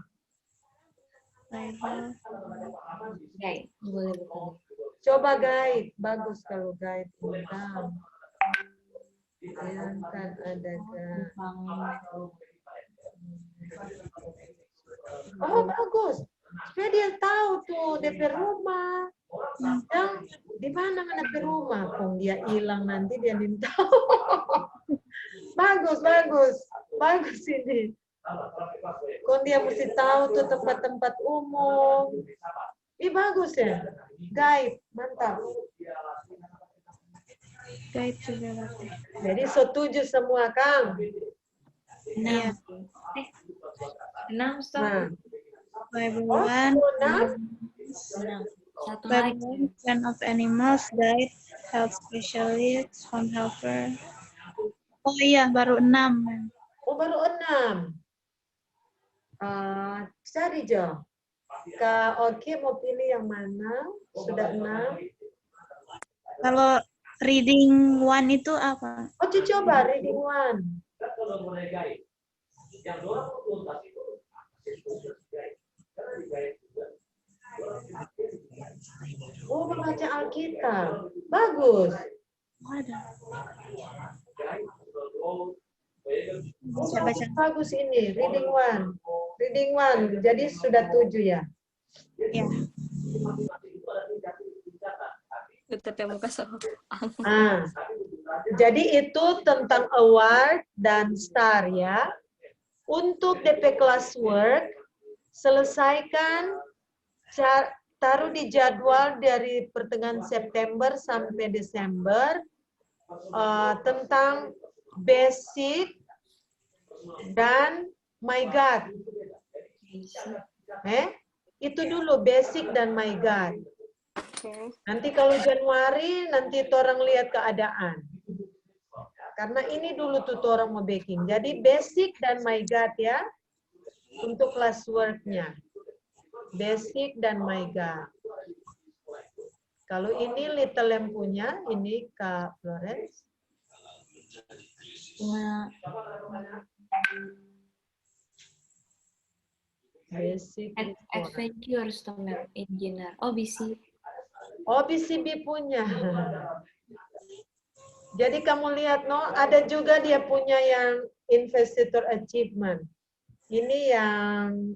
Guide, boleh betul. Coba guide, bagus kalau guide. Tentang. Bayangkan ada guide. Oh bagus. Supaya dia tahu tuh DP rumah. Yang di mana DP rumah? Kong dia hilang nanti dia minta. Bagus, bagus. Bagus ini. Kong dia mesti tahu tuh tempat-tempat umum. Ih bagus ya. Guide, mantap. Guide juga latih. Jadi setuju semua, Kang. 6. 6, stop. Nah. Bible Oh, 1. 6. Satu Bible lagi. 1, friend of animals, guide, health specialist, home helper. Oh iya, baru 6. Oh, baru 6. Cari, Jo. Kak Oki mau pilih yang mana? Sudah 6. Kalau reading 1 itu apa? Oh, coba reading 1. Oh, membaca Alkitab. Bagus. Ada. Oh, bagus ini, reading 1. Reading 1. Jadi sudah 7 ya? Ya. Tetap yang muka sama. Jadi itu tentang award dan star ya. Untuk DP classwork, selesaikan, taruh di jadwal dari pertengahan September sampai Desember tentang basic dan my God. Itu dulu basic dan my God. Nanti kalau Januari nanti orang lihat keadaan. Karena ini dulu tuh orang mau baking. Jadi basic dan my God ya. Untuk classwork-nya. Basic dan my God. Kalau ini Little Lamb punya, ini Kak Florence. Basic. Adventure Storm Engineer. Oh, BC. Oh, BCB punya. Jadi kamu lihat, no, ada juga dia punya yang Investitor Achievement. Ini yang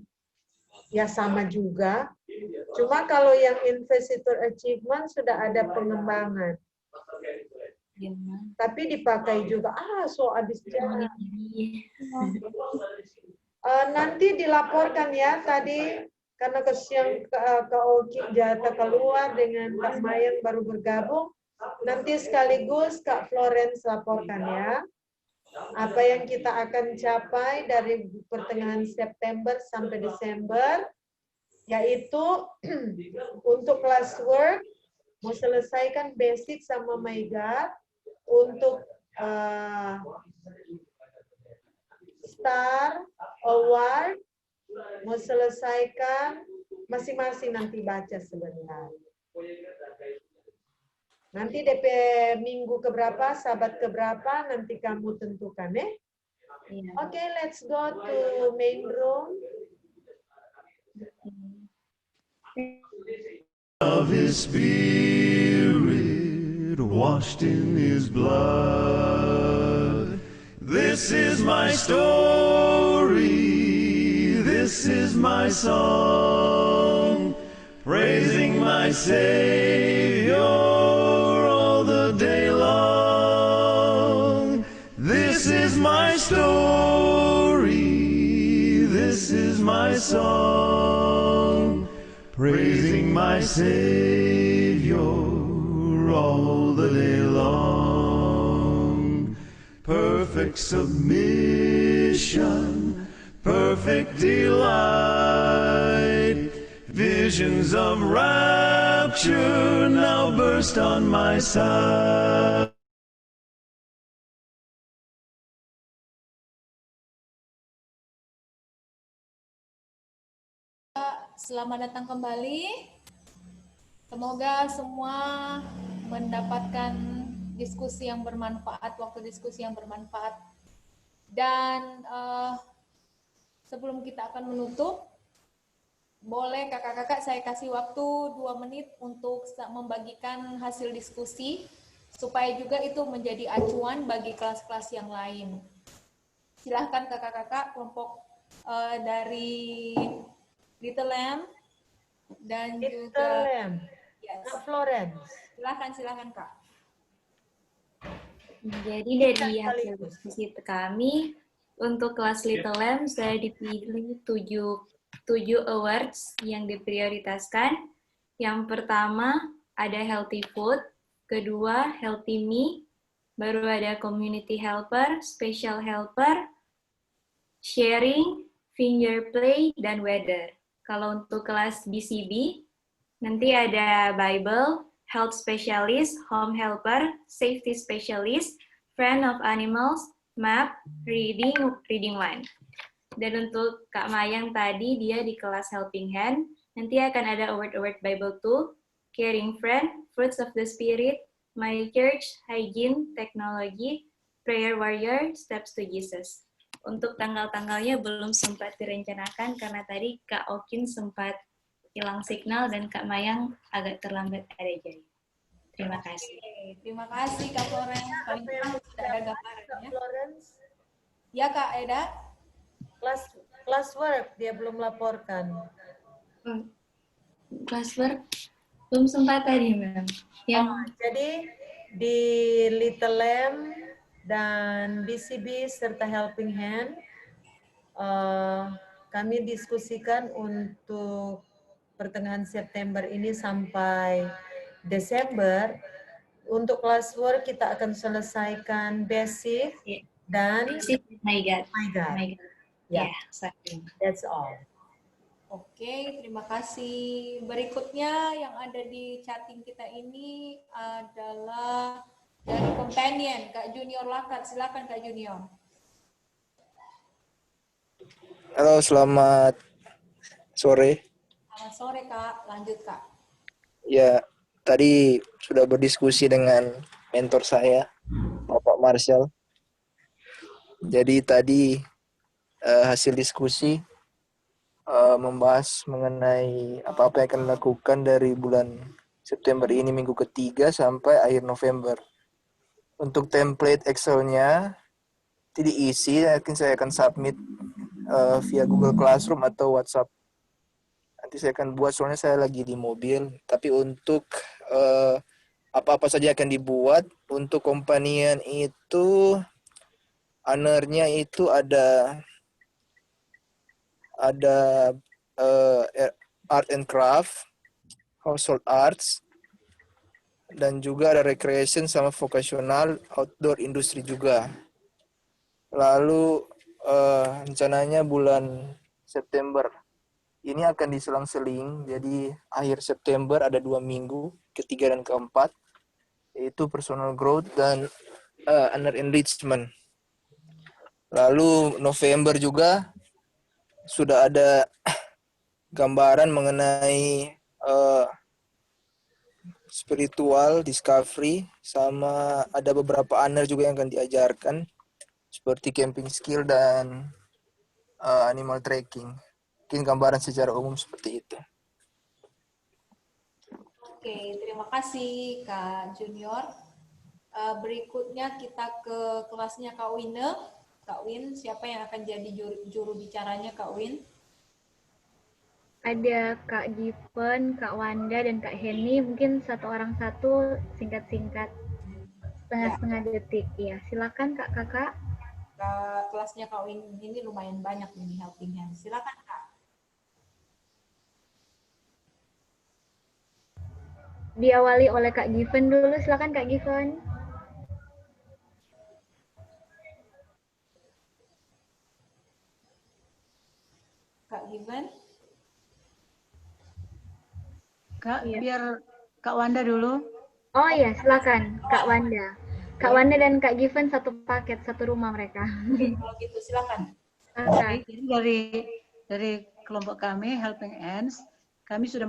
ya sama juga. Cuma kalau yang Investitor Achievement sudah ada pengembangan. Tapi dipakai juga. So habis jalan. Nanti dilaporkan ya tadi karena kesian Kak Oki Jata keluar dengan Kak Mayang baru bergabung. nanti sekaligus Kak Florence laporkan ya. Apa yang kita akan capai dari pertengahan September sampai Desember, yaitu untuk classwork, mau selesaikan basic sama MyGuard, untuk Star Award, mau selesaikan masing-masing nanti baca sebentar. Nanti DP minggu keberapa, sahabat keberapa, nanti kamu tentukan ya. Oke, let's go to main room. Of his spirit washed in his blood. This is my story, this is my song, praising my Savior all the day long. This is my story, this is my song, praising my Savior all the day long. Perfect submission, perfect delight, visions of rapture now burst on my sight. Selamat datang kembali. Semoga semua mendapatkan diskusi yang bermanfaat, waktu diskusi yang bermanfaat. Dan sebelum kita akan menutup, boleh kakak-kakak saya kasih waktu 2 menit untuk membagikan hasil diskusi, supaya juga itu menjadi acuan bagi kelas-kelas yang lain. Silahkan kakak-kakak kelompok dari Little Lamb dan Little juga Lamb. yes. Kak Florence. Silakan Kak. Jadi dari hasil diskusi kami, untuk kelas Little Lamb saya dipilih 7 awards yang diprioritaskan. Yang pertama ada Healthy Food, kedua Healthy Me, baru ada Community Helper, Special Helper, Sharing, Finger Play, dan Weather. Kalau untuk kelas BCB, nanti ada Bible, Health Specialist, Home Helper, Safety Specialist, Friend of Animals, Map, Reading 1. Dan untuk Kak Mayang tadi, dia di kelas Helping Hand, nanti akan ada award-award Bible 2, Caring Friend, Fruits of the Spirit, My Church, Hygiene, Technology, Prayer Warrior, Steps to Jesus. Untuk tanggal-tanggalnya belum sempat direncanakan karena tadi Kak Okin sempat hilang signal dan Kak Mayang agak terlambat ada jadi. Terima kasih. Terima kasih Kak Florence. Paling tidak sudah ada gambarannya. Kak Florence, Ya Kak Eda. classwork dia belum laporkan. Classwork belum sempat tadi, Ma'am. Jadi di Little Lamb dan BCB serta Helping Hand, kami diskusikan untuk pertengahan September ini sampai Desember. Untuk classwork kita akan selesaikan basic dan MyGuard. Ya, Sorry. that's all. Oke, terima kasih. Berikutnya yang ada di chatting kita ini adalah dari companion, Kak Junior Lakat. Silakan Kak Junior. Halo, selamat sore. Selamat sore Kak, lanjut Kak. Ya, tadi sudah berdiskusi dengan mentor saya, Bapak Marshall. Jadi tadi hasil diskusi membahas mengenai apa-apa yang akan dilakukan dari bulan September ini minggu ketiga sampai akhir November. Untuk template Excel-nya tidak diisi, mungkin saya akan submit via Google Classroom atau WhatsApp. Nanti saya akan buat, soalnya saya lagi di mobil. Tapi untuk apa-apa saja akan dibuat, untuk kompanian itu, owner-nya itu ada art and craft, household arts, dan juga ada recreation sama vocational outdoor industri juga. Lalu rencananya bulan September ini akan diselang-seling, jadi akhir September ada 2 minggu, ketiga dan keempat, yaitu personal growth dan under enrichment. Lalu November juga sudah ada gambaran mengenai spiritual discovery, sama ada beberapa honor juga yang akan diajarkan seperti camping skill dan animal tracking. Mungkin gambaran secara umum seperti itu. Oke, terima kasih Kak Junior. Berikutnya kita ke kelasnya Kak Wine. Kak Win, siapa yang akan jadi juru bicaranya Kak Win? Ada Kak Given, Kak Wanda, dan Kak Heni. Mungkin satu orang satu, singkat-singkat. Setengah detik. Ya, silakan Kakak. Kelasnya Kak Win ini lumayan banyak nih helping hand. Silakan Kak. Diawali oleh Kak Given dulu. Silakan Kak Given. Kak Given. Kak, biar Kak Wanda dulu. Oh iya, silakan Kak Wanda. Kak Wanda dan Kak Given satu paket, satu rumah mereka. Kalau gitu silakan. Oke, jadi dari kelompok kami Helping Hands, kami sudah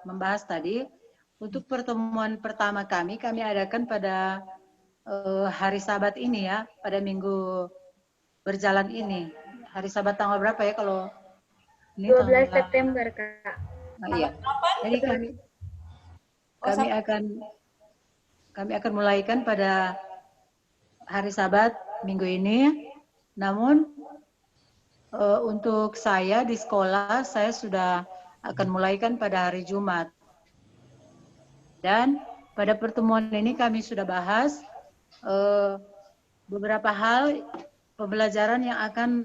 membahas tadi untuk pertemuan pertama kami adakan pada hari Sabat ini ya, pada minggu berjalan ini. Hari Sabat tanggal berapa ya kalau ini 12 September, Kak. Nah, iya. Jadi kami akan mulaikan pada hari Sabat minggu ini. Namun untuk saya di sekolah saya sudah akan mulaikan pada hari Jumat. Dan pada pertemuan ini kami sudah bahas beberapa hal pembelajaran yang akan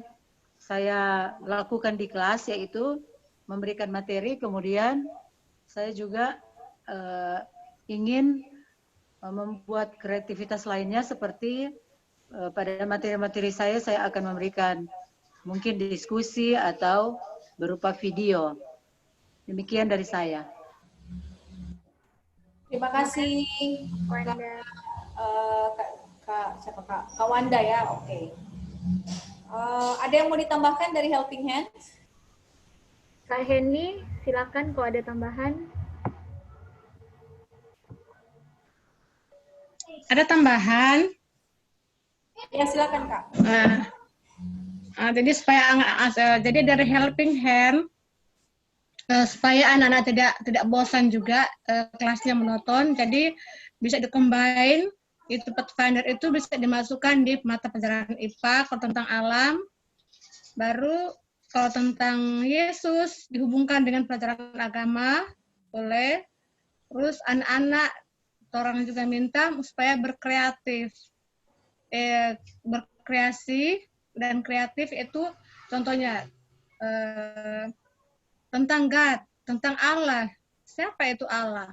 saya lakukan di kelas, yaitu memberikan materi, kemudian saya juga ingin membuat kreativitas lainnya seperti pada materi-materi saya akan memberikan mungkin diskusi atau berupa video. Demikian dari saya. Terima kasih Kak Wanda ya. Oke. Ada yang mau ditambahkan dari Helping Hands? Kak Heni, silakan kalau ada tambahan. Ada tambahan? Ya, silakan Kak. Jadi jadi dari Helping Hand, supaya anak-anak tidak bosan juga kelasnya monoton, jadi bisa di-combine, itu Pathfinder itu bisa dimasukkan di mata pelajaran IPA kalau tentang alam, baru kalau tentang Yesus dihubungkan dengan pelajaran agama, boleh. Terus anak-anak, orang juga minta supaya berkreatif. Berkreasi dan kreatif itu contohnya tentang God, tentang Allah. Siapa itu Allah?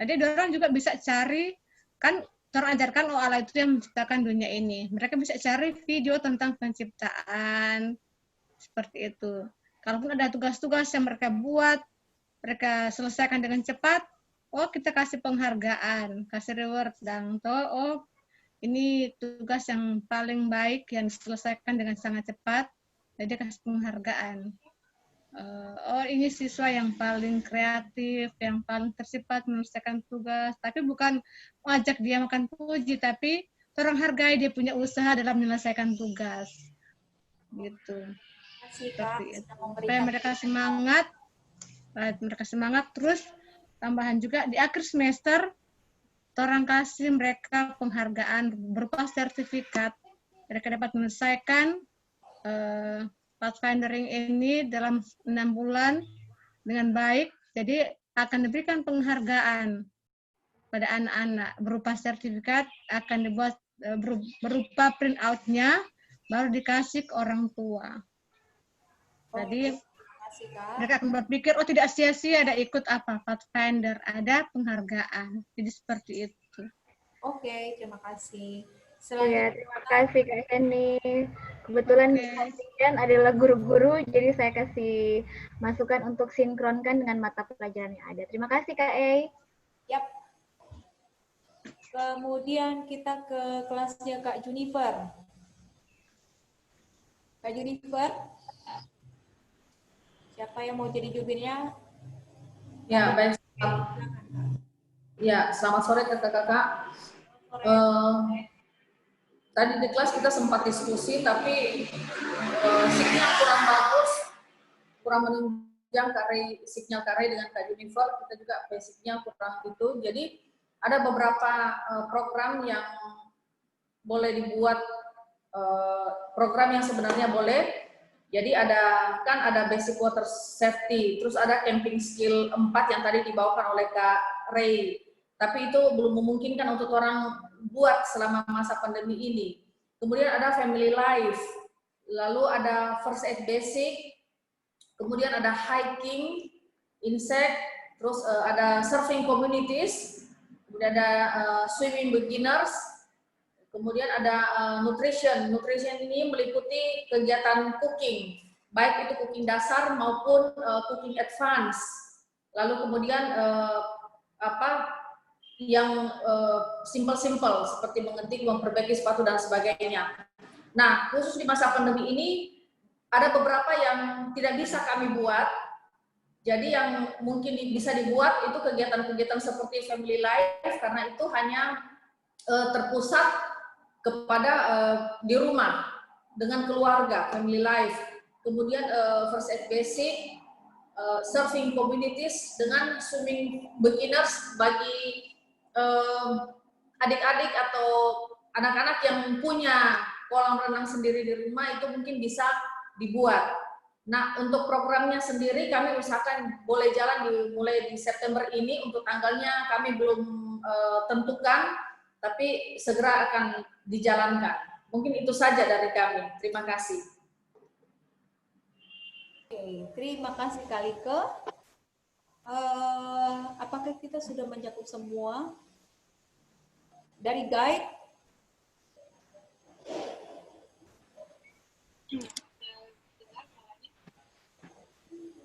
Jadi orang juga bisa cari, kan orang ajarkan Allah itu yang menciptakan dunia ini. Mereka bisa cari video tentang penciptaan, seperti itu. Kalaupun ada tugas-tugas yang mereka buat, mereka selesaikan dengan cepat, oh kita kasih penghargaan, kasih reward, dan oh ini tugas yang paling baik yang diselesaikan dengan sangat cepat, jadi kasih penghargaan. Oh ini siswa yang paling kreatif, yang paling tercepat menyelesaikan tugas, tapi bukan mengajak dia makan puji, tapi orang hargai dia punya usaha dalam menyelesaikan tugas. Gitu. Seperti itu. Supaya mereka semangat, terus tambahan juga di akhir semester orang kasih mereka penghargaan berupa sertifikat. Mereka dapat menyelesaikan Pathfindering ini dalam 6 bulan dengan baik, jadi akan diberikan penghargaan pada anak-anak berupa sertifikat, akan dibuat berupa print out-nya, baru dikasih ke orang tua. Jadi kasih, Kak. Mereka akan berpikir, oh tidak sia-sia ada ikut apa, Pathfinder, ada penghargaan. Jadi seperti itu. Oke, terima kasih. Iya, Selanjutnya, terima kasih Kak Heni. Kebetulan kalian adalah guru-guru, jadi saya kasih masukan untuk sinkronkan dengan mata pelajaran yang ada. Terima kasih Kak E. yap. Kemudian kita ke kelasnya Kak Juniper. Kak Juniper, siapa yang mau jadi jubirnya? Ya, baik. Ya, selamat sore kakak-kakak. Tadi di kelas kita sempat diskusi, tapi signal kurang bagus, kurang menunjang signal Kak Ray dengan Kak Juniper, kita juga basicnya kurang itu. Jadi ada beberapa program yang boleh dibuat, program yang sebenarnya boleh. Jadi ada basic water safety, terus ada camping skill 4 yang tadi dibawakan oleh Kak Ray. Tapi itu belum memungkinkan untuk orang buat selama masa pandemi ini. Kemudian ada family life, lalu ada first aid basic, kemudian ada hiking, insect, terus ada surfing communities, kemudian ada swimming beginners, kemudian ada nutrition. Nutrition ini meliputi kegiatan cooking, baik itu cooking dasar maupun cooking advance. Lalu kemudian yang simple-simple seperti mengetik, memperbaiki sepatu dan sebagainya. Nah, khusus di masa pandemi ini ada beberapa yang tidak bisa kami buat. Jadi yang mungkin bisa dibuat itu kegiatan-kegiatan seperti family life, karena itu hanya terpusat kepada di rumah dengan keluarga, family life. Kemudian first aid basic, surfing communities dengan swimming beginners bagi adik-adik atau anak-anak yang punya kolam renang sendiri di rumah, itu mungkin bisa dibuat. Nah, untuk programnya sendiri kami usahakan boleh jalan mulai di September ini. Untuk tanggalnya kami belum tentukan, tapi segera akan dijalankan. Mungkin itu saja dari kami. Terima kasih. Oke, terima kasih Kalike. Apakah kita sudah mencakup semua? Dari guide?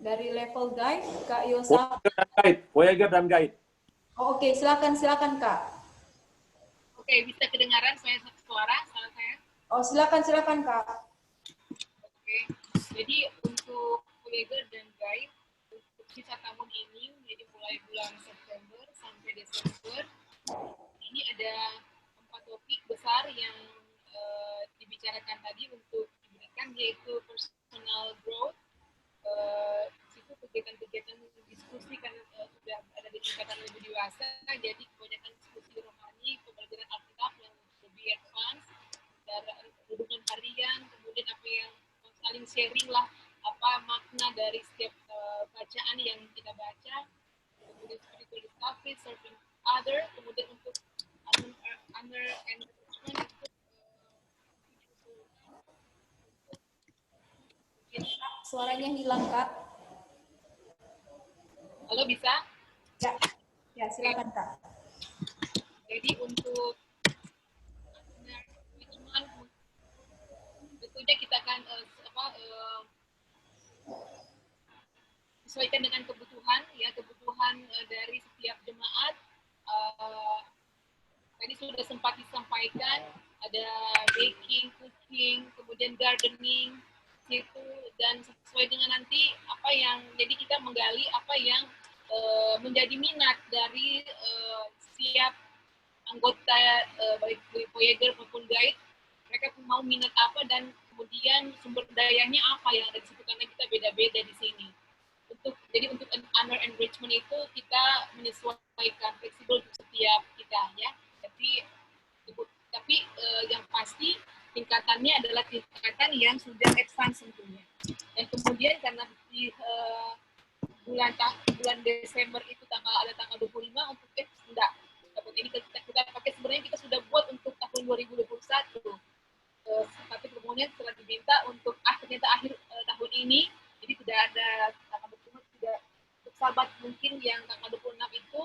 Dari level guide, Kak Yosa. Voyager dan guide. Oh, oke, silakan Kak. Oke, bisa kedengaran suara saya? Oh, silakan Kak. Oke, jadi untuk Voyager dan guide untuk sisa tahun ini, jadi mulai bulan September sampai Desember, ini ada 4 topik besar yang dibicarakan tadi untuk diberikan, yaitu personal growth, situ kegiatan-kegiatan diskusi kan sudah ada di tingkatan lebih dewasa, jadi kebanyakan diskusi rohani, pembelajaran Alkitab yang lebih advance, hubungan harian, kemudian apa yang saling sharing lah, apa makna dari setiap bacaan yang kita baca, kemudian spiritual discovery, serving other, kemudian untuk honor and respect itu suaranya hilang Kak. Halo, bisa? Ya silakan Kak. Jadi untuk tentunya kita akan sesuaikan dengan kebutuhan dari setiap jemaat. Tadi sudah sempat disampaikan, ada baking, cooking, kemudian gardening, situ, dan sesuai dengan nanti apa yang, jadi kita menggali apa yang menjadi minat dari setiap anggota baik Voyager maupun guide, mereka mau minat apa dan kemudian sumber dayanya apa yang ada di situ, karena kita beda-beda di sini. Jadi untuk honor enrichment itu kita menyesuaikan, fleksibel untuk setiap kita ya. Tapi yang pasti tingkatannya adalah tingkatan yang sudah advance tentunya. Dan kemudian karena di bulan Desember itu ada tanggal 25 untuk enggak. Ini kita pakai, sebenarnya kita sudah buat untuk tahun 2021. Tapi kemudian setelah diminta untuk ternyata akhir tahun ini, jadi tidak ada sahabat mungkin yang tanggal 26 itu,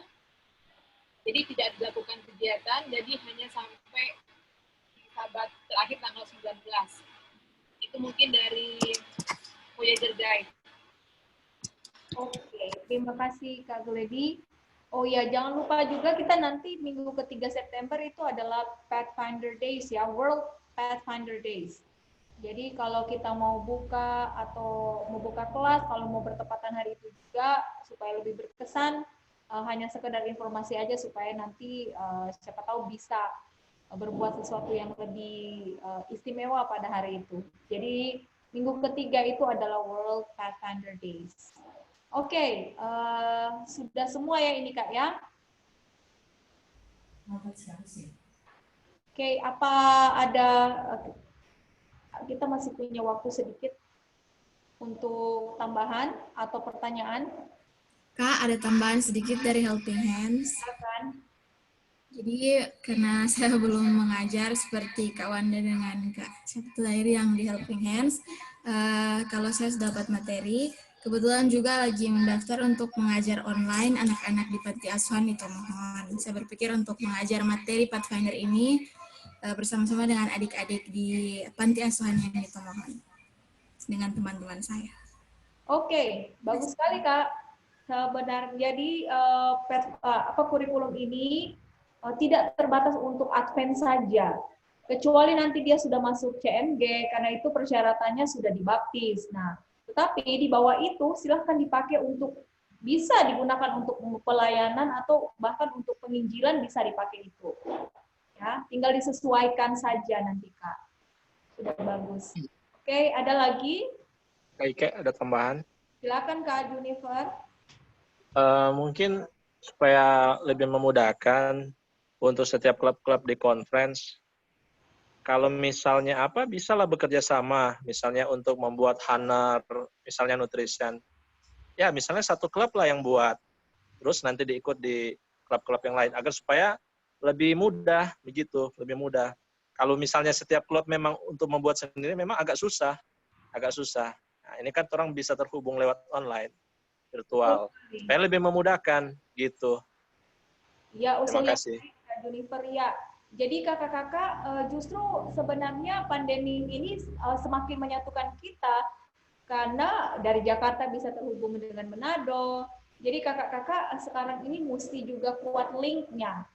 jadi tidak dilakukan kegiatan, jadi hanya sampai sahabat terakhir tanggal 19. Itu mungkin dari Voyager Guide. Oke, terima kasih Kak Gledy. Oh ya, jangan lupa juga kita nanti minggu ke-3 September itu adalah Pathfinder Days ya, World Pathfinder Days. Jadi kalau kita mau buka atau mau buka kelas, kalau mau bertepatan hari itu juga, supaya lebih berkesan, hanya sekedar informasi aja supaya nanti siapa tahu bisa berbuat sesuatu yang lebih istimewa pada hari itu. Jadi minggu ke-3 itu adalah World Pathfinder Days. Oke, sudah semua ya ini Kak ya? Oke, apa ada, kita masih punya waktu sedikit untuk tambahan atau pertanyaan? Kak, ada tambahan sedikit dari Helping Hands. Jadi karena saya belum mengajar seperti Kak Wanda dengan Kak Syafulairi yang di Helping Hands, kalau saya sudah dapat materi, kebetulan juga lagi mendaftar untuk mengajar online anak-anak di Panti Asuhan di Tomohon. Saya berpikir untuk mengajar materi Pathfinder ini bersama-sama dengan adik-adik di Panti Asuhan yang di Tomohon dengan teman-teman saya. Oke, bagus sekali Kak. Benar. Jadi kurikulum ini tidak terbatas untuk Advent saja. Kecuali nanti dia sudah masuk CMG, karena itu persyaratannya sudah dibaptis. Nah, tetapi di bawah itu silahkan dipakai untuk bisa digunakan untuk pelayanan atau bahkan untuk penginjilan bisa dipakai itu. Ya, tinggal disesuaikan saja nanti Kak. Sudah bagus. Oke, ada lagi? Kak Ike, ada tambahan? Silakan Kak Junifer. Mungkin supaya lebih memudahkan untuk setiap klub-klub di conference, kalau misalnya bisalah bekerja sama, misalnya untuk membuat Hunter, misalnya nutrition. Ya, misalnya satu klub lah yang buat. Terus nanti diikut di klub-klub yang lain, agar supaya lebih mudah, begitu, lebih mudah. Kalau misalnya setiap klub memang untuk membuat sendiri, memang agak susah. Nah, ini kan orang bisa terhubung lewat online, virtual. Supaya lebih memudahkan, gitu. Ya, Terima kasih. Kak Junifer, ya. Jadi kakak-kakak justru sebenarnya pandemi ini semakin menyatukan kita karena dari Jakarta bisa terhubung dengan Manado. Jadi kakak-kakak sekarang ini mesti juga kuat linknya.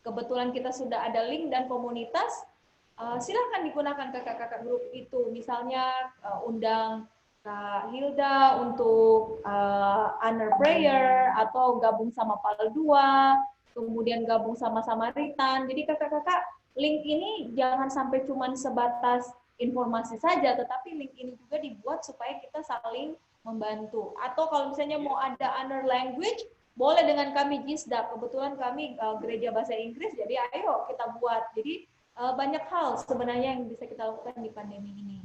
Kebetulan kita sudah ada link dan komunitas, silakan digunakan kakak-kakak grup itu. Misalnya undang Kak Hilda untuk honor prayer atau gabung sama PAL 2. Kemudian gabung sama Samaritan. Jadi kakak-kakak, link ini jangan sampai cuma sebatas informasi saja, tetapi link ini juga dibuat supaya kita saling membantu. Atau kalau misalnya mau ada honor language, boleh dengan kami JISDA. Kebetulan kami gereja bahasa Inggris, jadi ayo kita buat. Jadi banyak hal sebenarnya yang bisa kita lakukan di pandemi ini.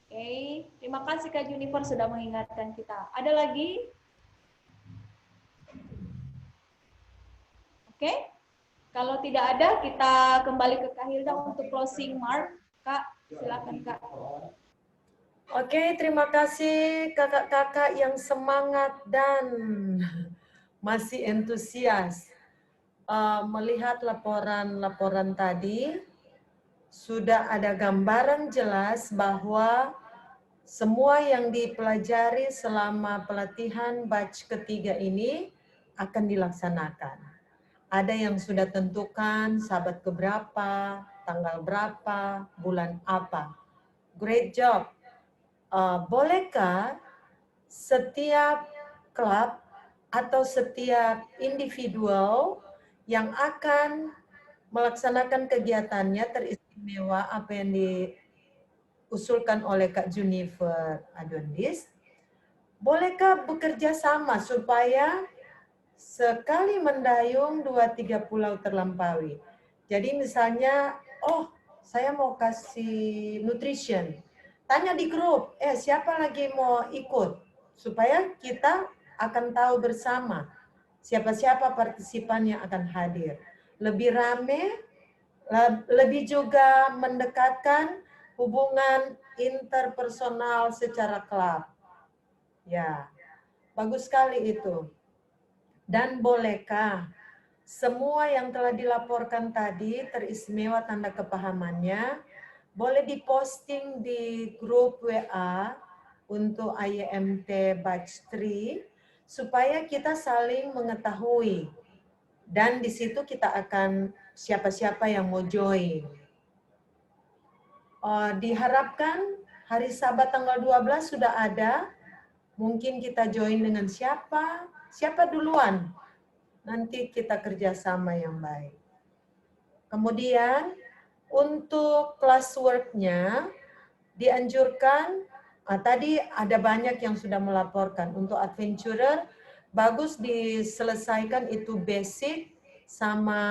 Oke, terima kasih Kak Junifer sudah mengingatkan kita. Ada lagi? Oke, kalau tidak ada, kita kembali ke Kak Hilda untuk closing mark. Kak, silakan Kak. Oke, terima kasih kakak-kakak yang semangat dan masih antusias. Melihat laporan-laporan tadi, sudah ada gambaran jelas bahwa semua yang dipelajari selama pelatihan batch ketiga ini akan dilaksanakan. Ada yang sudah tentukan sahabat keberapa, tanggal berapa, bulan apa. Great job. Bolehkah setiap klub atau setiap individual yang akan melaksanakan kegiatannya teristimewa apa yang diusulkan oleh Kak Junifer Adondis, bolehkah bekerja sama supaya sekali mendayung 2-3 pulau terlampaui. Jadi misalnya, saya mau kasih nutrition. Tanya di grup, siapa lagi mau ikut? Supaya kita akan tahu bersama siapa-siapa partisipan yang akan hadir. Lebih rame, lebih juga mendekatkan hubungan interpersonal secara klub. Ya, bagus sekali itu. Dan bolehkah semua yang telah dilaporkan tadi teristimewa tanda kepahamannya boleh diposting di grup WA untuk IMT Batch 3 supaya kita saling mengetahui dan di situ kita akan siapa-siapa yang mau join. Diharapkan hari Sabat tanggal 12 sudah ada. Mungkin kita join dengan siapa duluan. Nanti kita kerjasama yang baik. Kemudian untuk classwork-nya dianjurkan, tadi ada banyak yang sudah melaporkan. Untuk adventurer, bagus diselesaikan itu basic sama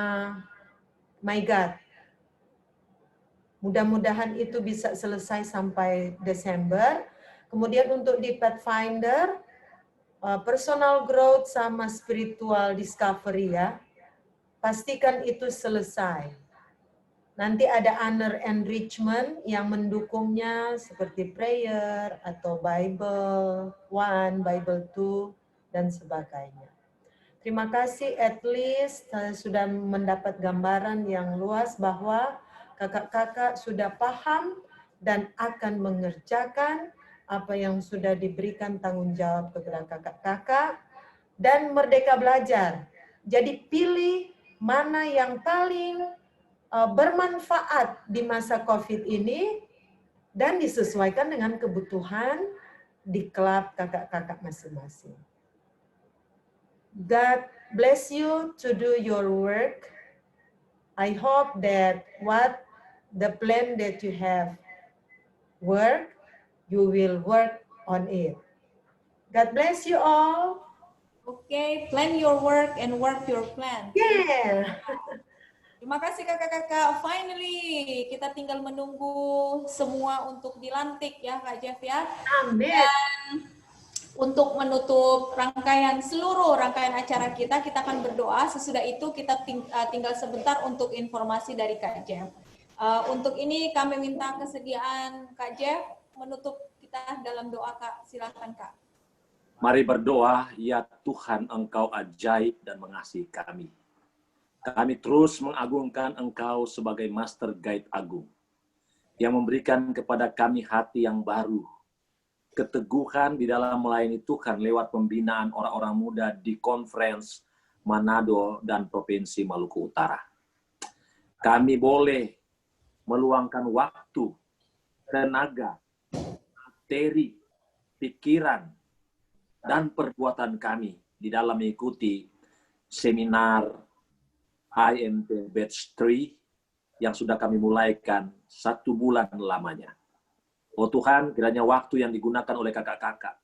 My God. Mudah-mudahan itu bisa selesai sampai Desember. Kemudian untuk di Pathfinder, personal growth sama spiritual discovery ya. Pastikan itu selesai. Nanti ada honor enrichment yang mendukungnya seperti prayer atau Bible 1, Bible 2, dan sebagainya. Terima kasih, at least saya sudah mendapat gambaran yang luas bahwa kakak-kakak sudah paham dan akan mengerjakan apa yang sudah diberikan tanggung jawab kepada kakak-kakak, dan merdeka belajar. Jadi pilih mana yang paling bermanfaat di masa COVID ini dan disesuaikan dengan kebutuhan di klub kakak-kakak masing-masing. God bless you to do your work. I hope that what the plan that you have work, you will work on it. God bless you all. Okay, plan your work and work your plan. Yeah. Terima kasih kakak-kakak. Finally, kita tinggal menunggu semua untuk dilantik ya Kak Jeff ya. Amin. Dan untuk menutup seluruh rangkaian acara kita akan berdoa. Sesudah itu kita tinggal sebentar untuk informasi dari Kak Jeff. Untuk ini kami minta kesediaan Kak Jeff menutup kita dalam doa Kak. Silakan Kak. Mari berdoa, ya Tuhan, Engkau ajaib dan mengasihi kami. Kami terus mengagungkan Engkau sebagai Master Guide Agung, yang memberikan kepada kami hati yang baru, keteguhan di dalam melayani Tuhan lewat pembinaan orang-orang muda di Conference Manado dan Provinsi Maluku Utara. Kami boleh meluangkan waktu, tenaga, materi, pikiran, dan perbuatan kami di dalam mengikuti seminar IMT Batch 3 yang sudah kami mulaikan 1 bulan lamanya. Oh Tuhan, kiranya waktu yang digunakan oleh kakak-kakak,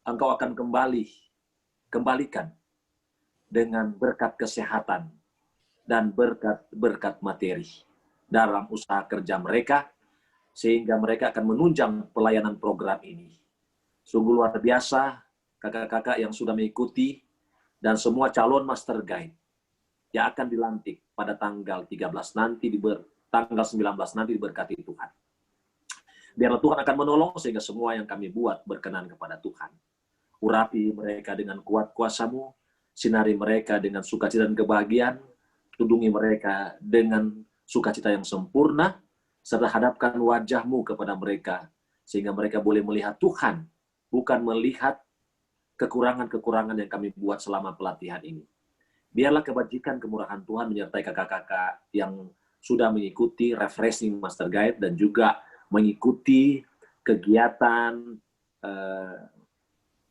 Engkau akan kembalikan dengan berkat kesehatan dan berkat materi dalam usaha kerja mereka, sehingga mereka akan menunjang pelayanan program ini. Sungguh luar biasa, kakak-kakak yang sudah mengikuti, dan semua calon Master Guide yang akan dilantik pada tanggal 13 nanti, tanggal 19 nanti diberkati Tuhan. Biarlah Tuhan akan menolong sehingga semua yang kami buat berkenan kepada Tuhan. Urapi mereka dengan kuat kuasa-Mu, sinari mereka dengan sukacita dan kebahagiaan, tudungi mereka dengan sukacita yang sempurna, serta hadapkan wajah-Mu kepada mereka, sehingga mereka boleh melihat Tuhan, bukan melihat kekurangan-kekurangan yang kami buat selama pelatihan ini. Biarlah kebajikan kemurahan Tuhan menyertai kakak-kakak yang sudah mengikuti refreshing Master Guide dan juga mengikuti kegiatan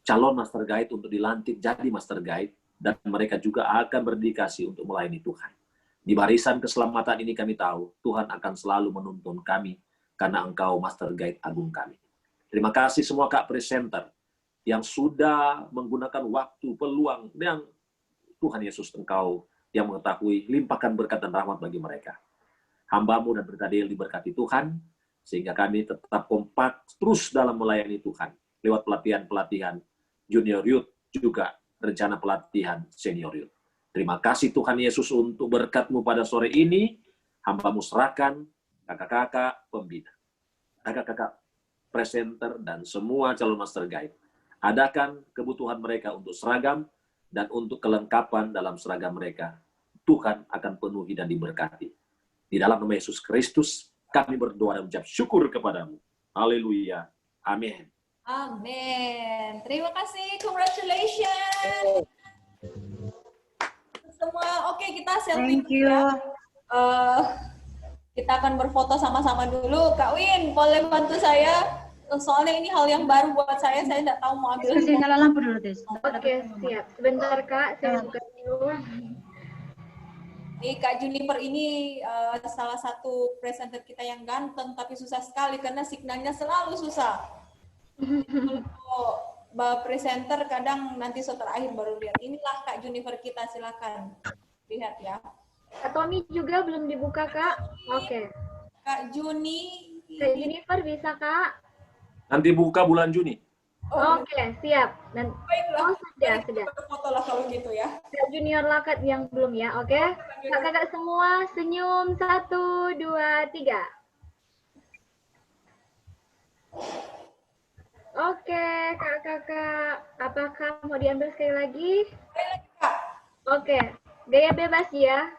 calon Master Guide untuk dilantik jadi Master Guide, dan mereka juga akan berdedikasi untuk melayani Tuhan. Di barisan keselamatan ini kami tahu Tuhan akan selalu menuntun kami karena Engkau Master Guide Agung kami. Terima kasih semua Kak Presenter yang sudah menggunakan waktu, peluang, yang Tuhan Yesus Engkau yang mengetahui, limpahkan berkat dan rahmat bagi mereka. Hamba-Mu dan Brigadir diberkati Tuhan, sehingga kami tetap kompak terus dalam melayani Tuhan lewat pelatihan-pelatihan Junior Youth, juga rencana pelatihan Senior Youth. Terima kasih Tuhan Yesus untuk berkat-Mu pada sore ini. Hamba-Mu serahkan kakak-kakak pembina, kakak-kakak presenter, dan semua calon Master Guide. Adakan kebutuhan mereka untuk seragam, dan untuk kelengkapan dalam seragam mereka. Tuhan akan penuhi dan diberkati. Di dalam nama Yesus Kristus, kami berdoa dan mengucap syukur kepadamu. Haleluya. Amin. Amin. Terima kasih. Congratulations. Semua oke, kita selfie. Thank you. Kita akan berfoto sama-sama dulu. Kak Win, boleh bantu saya? Soalnya ini hal yang baru buat saya tidak tahu mau ambil. Kasih nyala lampu dulu, Des. Oke, siap. Sebentar, Kak. Saya buka dulu. Nih, Kak Juniper ini salah satu presenter kita yang ganteng, tapi susah sekali karena signalnya selalu susah. Kalau presenter kadang nanti setelah akhir baru lihat. Inilah Kak Juniper kita, silakan lihat ya. Kak Tommy juga belum dibuka, Kak. Oke. Kak Juni. Kak Juniper bisa, Kak? Nanti buka bulan Juni. Oke, siap. Dan sudah. Foto lah kalau gitu ya. Kak Junior Lakat yang belum ya, oke? Kakak-kakak semua senyum 1, 2, 3. Oke, kakak-kakak, apakah mau diambil sekali lagi? Oke, gaya bebas ya.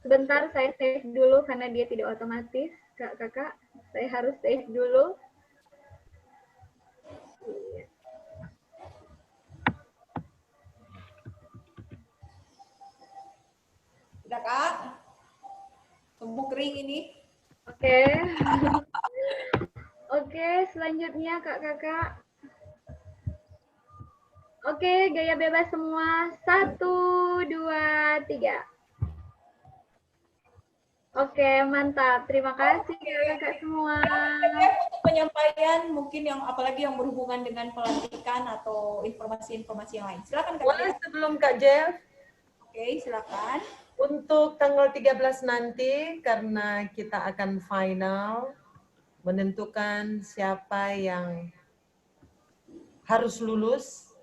Sebentar saya save dulu karena dia tidak otomatis, kakak-kakak. Saya harus save dulu. Udah, Kak? Tumbuh kering ini. Oke. Oke, selanjutnya kakak-kakak. Oke, gaya bebas semua. 1, 2, 3. Oke, mantap. Terima kasih kakak-kakak semua. Untuk penyampaian mungkin yang apalagi yang berhubungan dengan pelantikan atau informasi-informasi yang lain. Silakan Kak. Boleh sebelum Kak Jeff? Oke, silakan. Untuk tanggal 13 nanti, karena kita akan final, menentukan siapa yang harus lulus,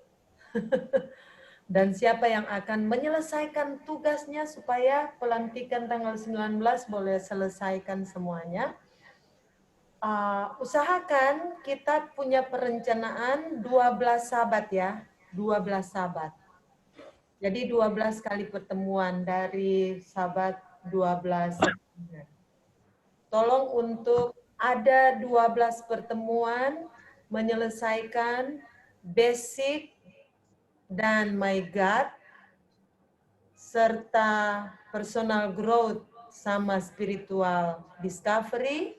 dan siapa yang akan menyelesaikan tugasnya supaya pelantikan tanggal 19 boleh selesaikan semuanya. Usahakan kita punya perencanaan 12 sahabat ya, 12 sahabat. Jadi 12 kali pertemuan dari sahabat 12. Tolong untuk ada 12 pertemuan menyelesaikan basic dan my God serta personal growth sama spiritual discovery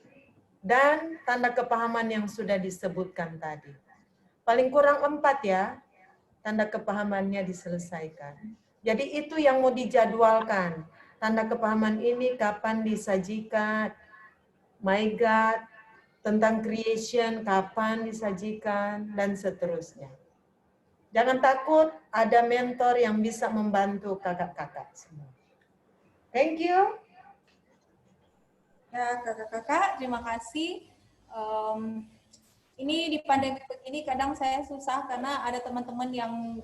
dan tanda kepahaman yang sudah disebutkan tadi. Paling kurang 4 ya. Tanda kepahamannya diselesaikan. Jadi itu yang mau dijadwalkan. Tanda kepahaman ini kapan disajikan, my God, tentang creation, kapan disajikan, dan seterusnya. Jangan takut, ada mentor yang bisa membantu kakak-kakak semua. Thank you. Ya, kakak-kakak, terima kasih. Ini di pandemi begini kadang saya susah karena ada teman-teman yang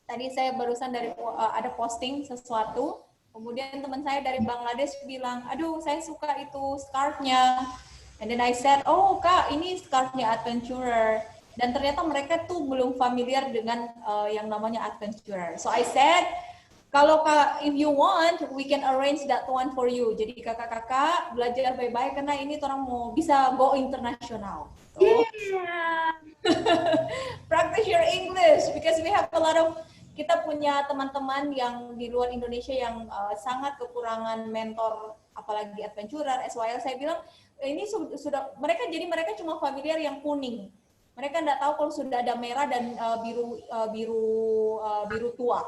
tadi saya barusan dari ada posting sesuatu, kemudian teman saya dari Bangladesh bilang, aduh saya suka itu scarf-nya. And then I said, oh Kak, ini scarf-nya Adventurer. Dan ternyata mereka tuh belum familiar dengan yang namanya Adventurer. So I said, kalau Kak, if you want, we can arrange that one for you. Jadi kakak-kakak belajar baik-baik karena ini orang mau bisa go internasional. So, yeah. Practice your English because we have a lot of, kita punya teman-teman yang di luar Indonesia yang sangat kekurangan mentor, apalagi Adventurer, SYL. Saya bilang ini sudah mereka cuma familiar yang kuning. Mereka nggak tahu kalau sudah ada merah dan biru tua.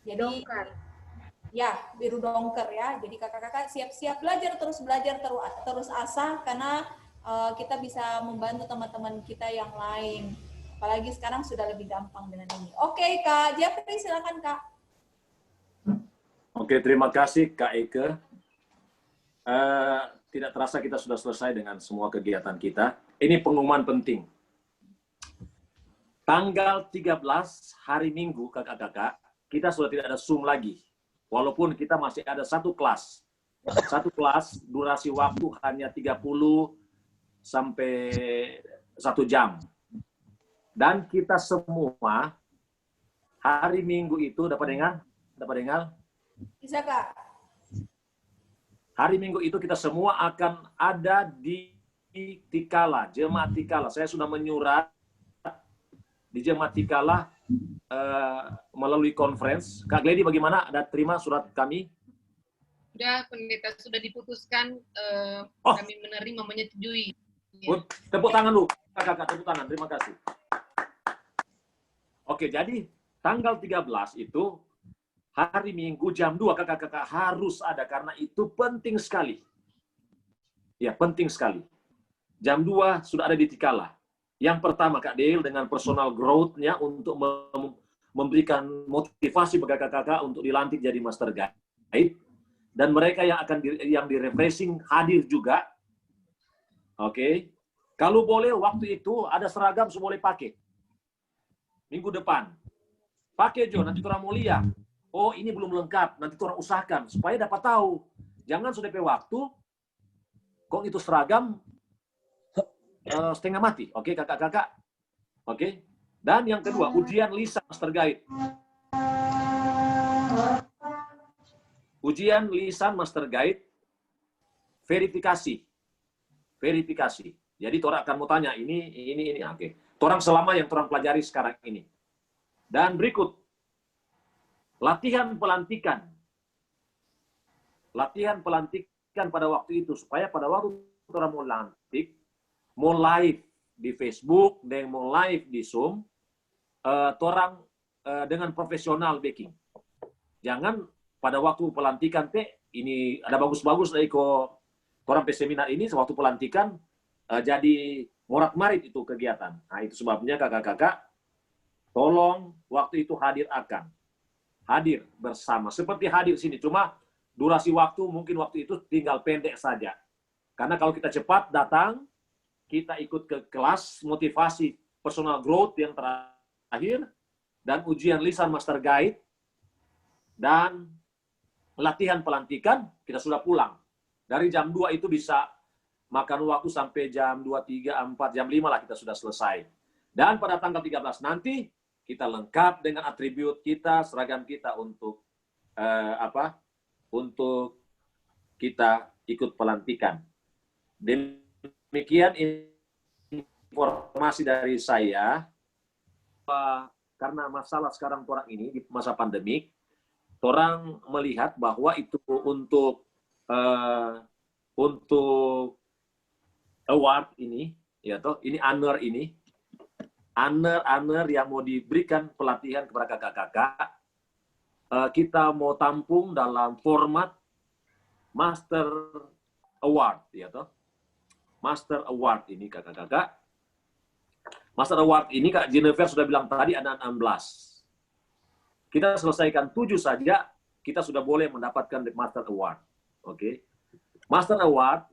Jadi dongker. Ya, biru dongker ya. Jadi kakak-kakak siap-siap belajar terus asah karena kita bisa membantu teman-teman kita yang lain. Apalagi sekarang sudah lebih gampang dengan ini. Oke, Kak Jeffrey, silakan Kak. Oke, terima kasih Kak Eke. Tidak terasa kita sudah selesai dengan semua kegiatan kita. Ini pengumuman penting. Tanggal 13 hari Minggu, kakak-kakak, kita sudah tidak ada Zoom lagi. Walaupun kita masih ada satu kelas. Satu kelas, durasi waktu hanya 30 sampai 1 jam. Dan kita semua Hari Minggu itu dapat dengar? Dapat dengar? Bisa, Kak. Hari Minggu itu kita semua akan ada di Tikala, Jemaat Tikala. Saya sudah menyurat di Jemaat Tikala melalui conference. Kak Gledi bagaimana? Ada terima surat kami? Sudah, pendeta, sudah diputuskan, kami menerima, menyetujui. Ya. Tepuk tangan dulu. Kakak, tepuk tangan. Terima kasih. Oke, jadi tanggal 13 itu hari Minggu jam 2 kakak-kakak harus ada karena itu penting sekali. Ya, penting sekali. Jam 2 sudah ada di Tikala. Yang pertama Kak Dale dengan personal growth-nya untuk memberikan motivasi bagi kakak-kakak untuk dilantik jadi master guide. Dan mereka yang akan yang di refreshing hadir juga. Oke. Kalau boleh waktu itu ada seragam semua boleh pakai. Minggu depan. Pakai Jo, nanti orang mau lihat. Oh, ini belum lengkap, nanti orang usahakan supaya dapat tahu. Jangan sudah waktu kok itu seragam setengah mati. Oke, kakak-kakak. Oke. Dan yang kedua, ujian lisan master guide. Ujian lisan master guide verifikasi. Verifikasi. Jadi orang akan mau tanya ini. Oke. Orang selama yang orang pelajari sekarang ini. Dan berikut latihan pelantikan. Latihan pelantikan pada waktu itu supaya pada waktu orang mau lantik, mau live di Facebook dan mau live di Zoom, orang dengan profesional backing. Jangan pada waktu pelantikan ini ada bagus-bagus dari orang seminar ini waktu pelantikan jadi morat-marit itu kegiatan. Nah, itu sebabnya kakak-kakak tolong waktu itu hadir bersama seperti hadir sini, cuma durasi waktu mungkin waktu itu tinggal pendek saja. Karena kalau kita cepat datang, kita ikut ke kelas motivasi personal growth yang terakhir dan ujian lisan master guide dan latihan pelantikan, kita sudah pulang. Dari jam 2 itu bisa makan waktu sampai jam 2, 3, 4, jam 5 lah kita sudah selesai. Dan pada tanggal 13 nanti kita lengkap dengan atribut kita, seragam kita untuk untuk kita ikut pelantikan. Demikian informasi dari saya. Karena masalah sekarang orang ini di masa pandemik, orang melihat bahwa itu untuk award ini, ya toh, ini honor ini. Honor yang mau diberikan pelatihan kepada kakak-kakak, kita mau tampung dalam format Master Award, ya toh. Master Award ini kakak-kakak. Master Award ini Kak Jennifer sudah bilang tadi ada 16. Kita selesaikan 7 saja, kita sudah boleh mendapatkan Master Award. Oke. Master Award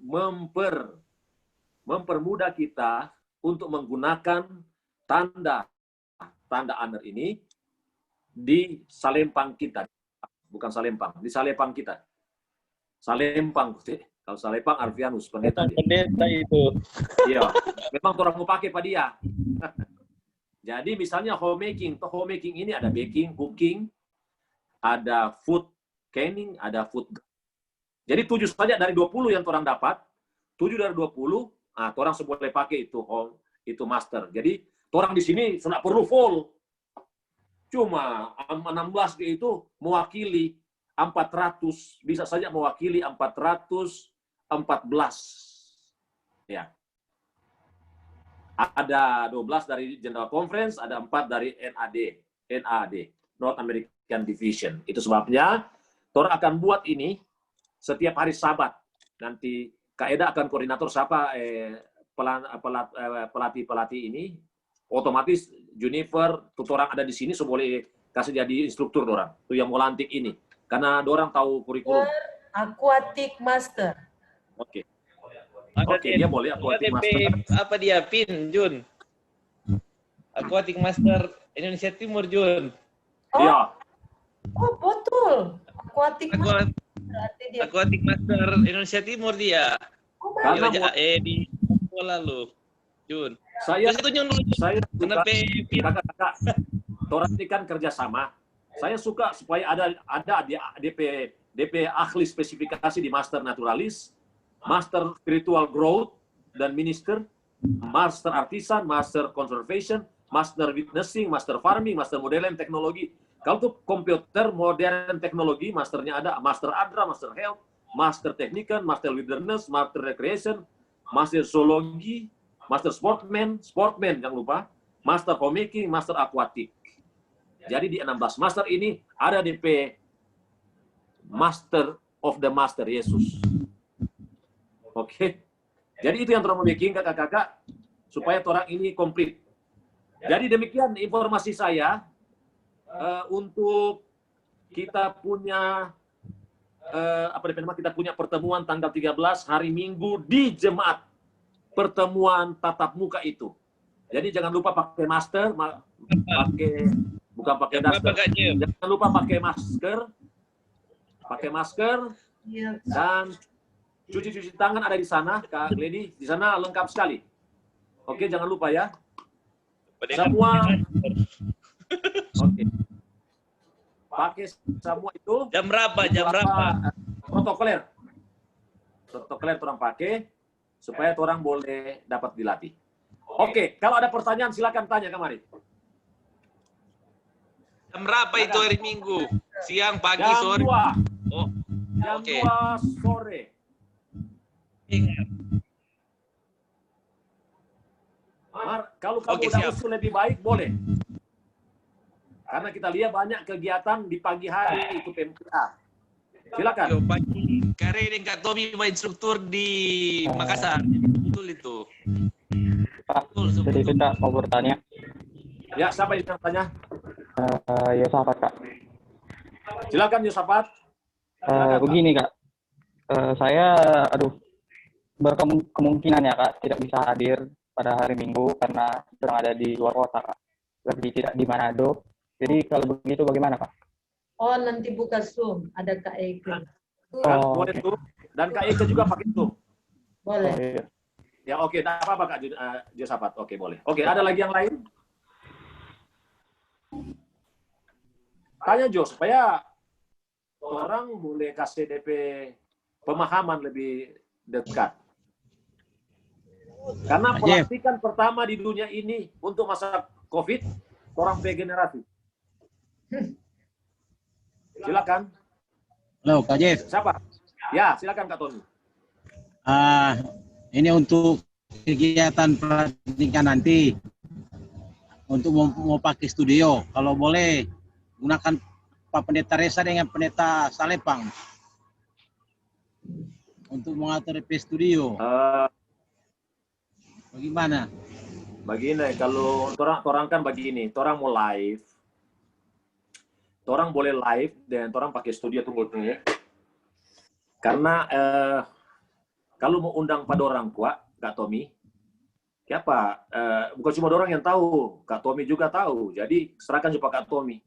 mempermudah kita untuk menggunakan tanda honor ini di salempang kita, bukan salempang, di salempang kita. Salempang, kalau salempang Arvianus pendeta. Pendeta itu. Iya, memang orang mau pakai pada dia. Jadi misalnya homemaking ini ada baking, cooking, ada food canning, ada food. Jadi 7 saja dari 20 yang orang dapat, 7 dari 20, orang boleh pakai itu master. Jadi orang di sini tidak perlu full. Cuma 16 itu mewakili 400, bisa saja mewakili 414. Ya. Ada 12 dari General Conference, ada 4 dari NAD, North American Division. Itu sebabnya orang akan buat ini setiap hari Sabat. Nanti Kak Eda akan koordinator siapa pelatih-pelatih ini. Otomatis Juniper, tutoran ada di sini, so boleh kasih jadi instruktur dorang. Tuh yang mau lantik ini. Karena dorang tahu kurikulum. Aquatic Master. Oke. Oke, dia boleh Aquatic Master. Apa dia? PIN, Jun. Aquatic Master Indonesia Timur, Jun. Iya. Oh, betul. Aquatic Master. Aquatic Master Indonesia Timur dia. Karena di sekolah lu, Jun. Saya tunjuk dulu. Saya kenapa kakak-kakak. Torang ini kan kerjasama. Saya suka supaya ada DP ahli spesifikasi di Master Naturalis, Master Spiritual Growth dan Minister, Master Artisan, Master Conservation, Master Witnessing, Master Farming, Master Modern Teknologi. Kalau tuh komputer modern teknologi, masternya ada Master Adra, Master Health, Master Technican, Master Wilderness, Master Recreation, Master Zoologi, Master Sportman jangan lupa, Master Homemaking, Master Aquatic. Jadi di 16 master ini ada DP Master of the Master Yesus. Oke. Jadi itu yang torang membuat kakak-kakak supaya orang ini komplit. Jadi demikian informasi saya untuk kita punya kita punya pertemuan tanggal 13 hari Minggu di jemaat pertemuan tatap muka itu. Jadi jangan lupa pakai masker, bukan pakai daster. Jangan lupa pakai masker, dan cuci tangan ada di sana, Kak Gledi, di sana lengkap sekali. Oke, jangan lupa ya. Semua, oke. Pakai semua itu. Jam berapa? Protokoler orang pakai supaya orang boleh dapat dilatih. Oke, kalau ada pertanyaan silakan tanya kemari. Jam berapa itu hari Minggu? Siang, pagi, sore? Jam 2 sore. Kalau kamu udah usul lebih baik, boleh. Karena kita lihat banyak kegiatan di pagi hari itu PMTA. Silakan. Karena ini Kak Tommy instruktur di Makassar. Betul itu. Pak, jadi kita mau bertanya. Ya, siapa yang bertanya? Yosafat, Kak. Silakan Yosafat. Begini, Kak. Saya, berkemungkinan ya, Kak, tidak bisa hadir pada hari Minggu karena sedang ada di luar kota, Kak. Lebih tidak di Manado. Jadi kalau begitu bagaimana, Pak? Oh, nanti buka Zoom. Ada Kak Eke. Boleh tuh. Dan Kak Eke juga pakai Zoom. Boleh. Iya. Ya, oke. Tidak apa-apa, Kak Yosafat. Oke, boleh. Oke, ada lagi yang lain? Tanya Jo, supaya orang boleh kasih DP pemahaman lebih dekat. Karena pelantikan pertama di dunia ini untuk masa COVID, orang regenerasi. Silakan. Halo, Kak Jeff. Siapa? Ya, silakan Kak Tony. Ini untuk kegiatan pelantikan nanti. Untuk mau pakai studio. Kalau boleh, gunakan Pak Pendeta Resa dengan Pendeta Salepang. Untuk mengatur studio. Bagaimana? Begini, kalau orang kan begini, orang mau live. Orang boleh live dan orang pakai studio, tunggu ya. Karena kalau mau undang pada orang tua, Kak Tommy, siapa? Bukan cuma orang yang tahu, Kak Tommy juga tahu. Jadi serahkan juga Kak Tommy.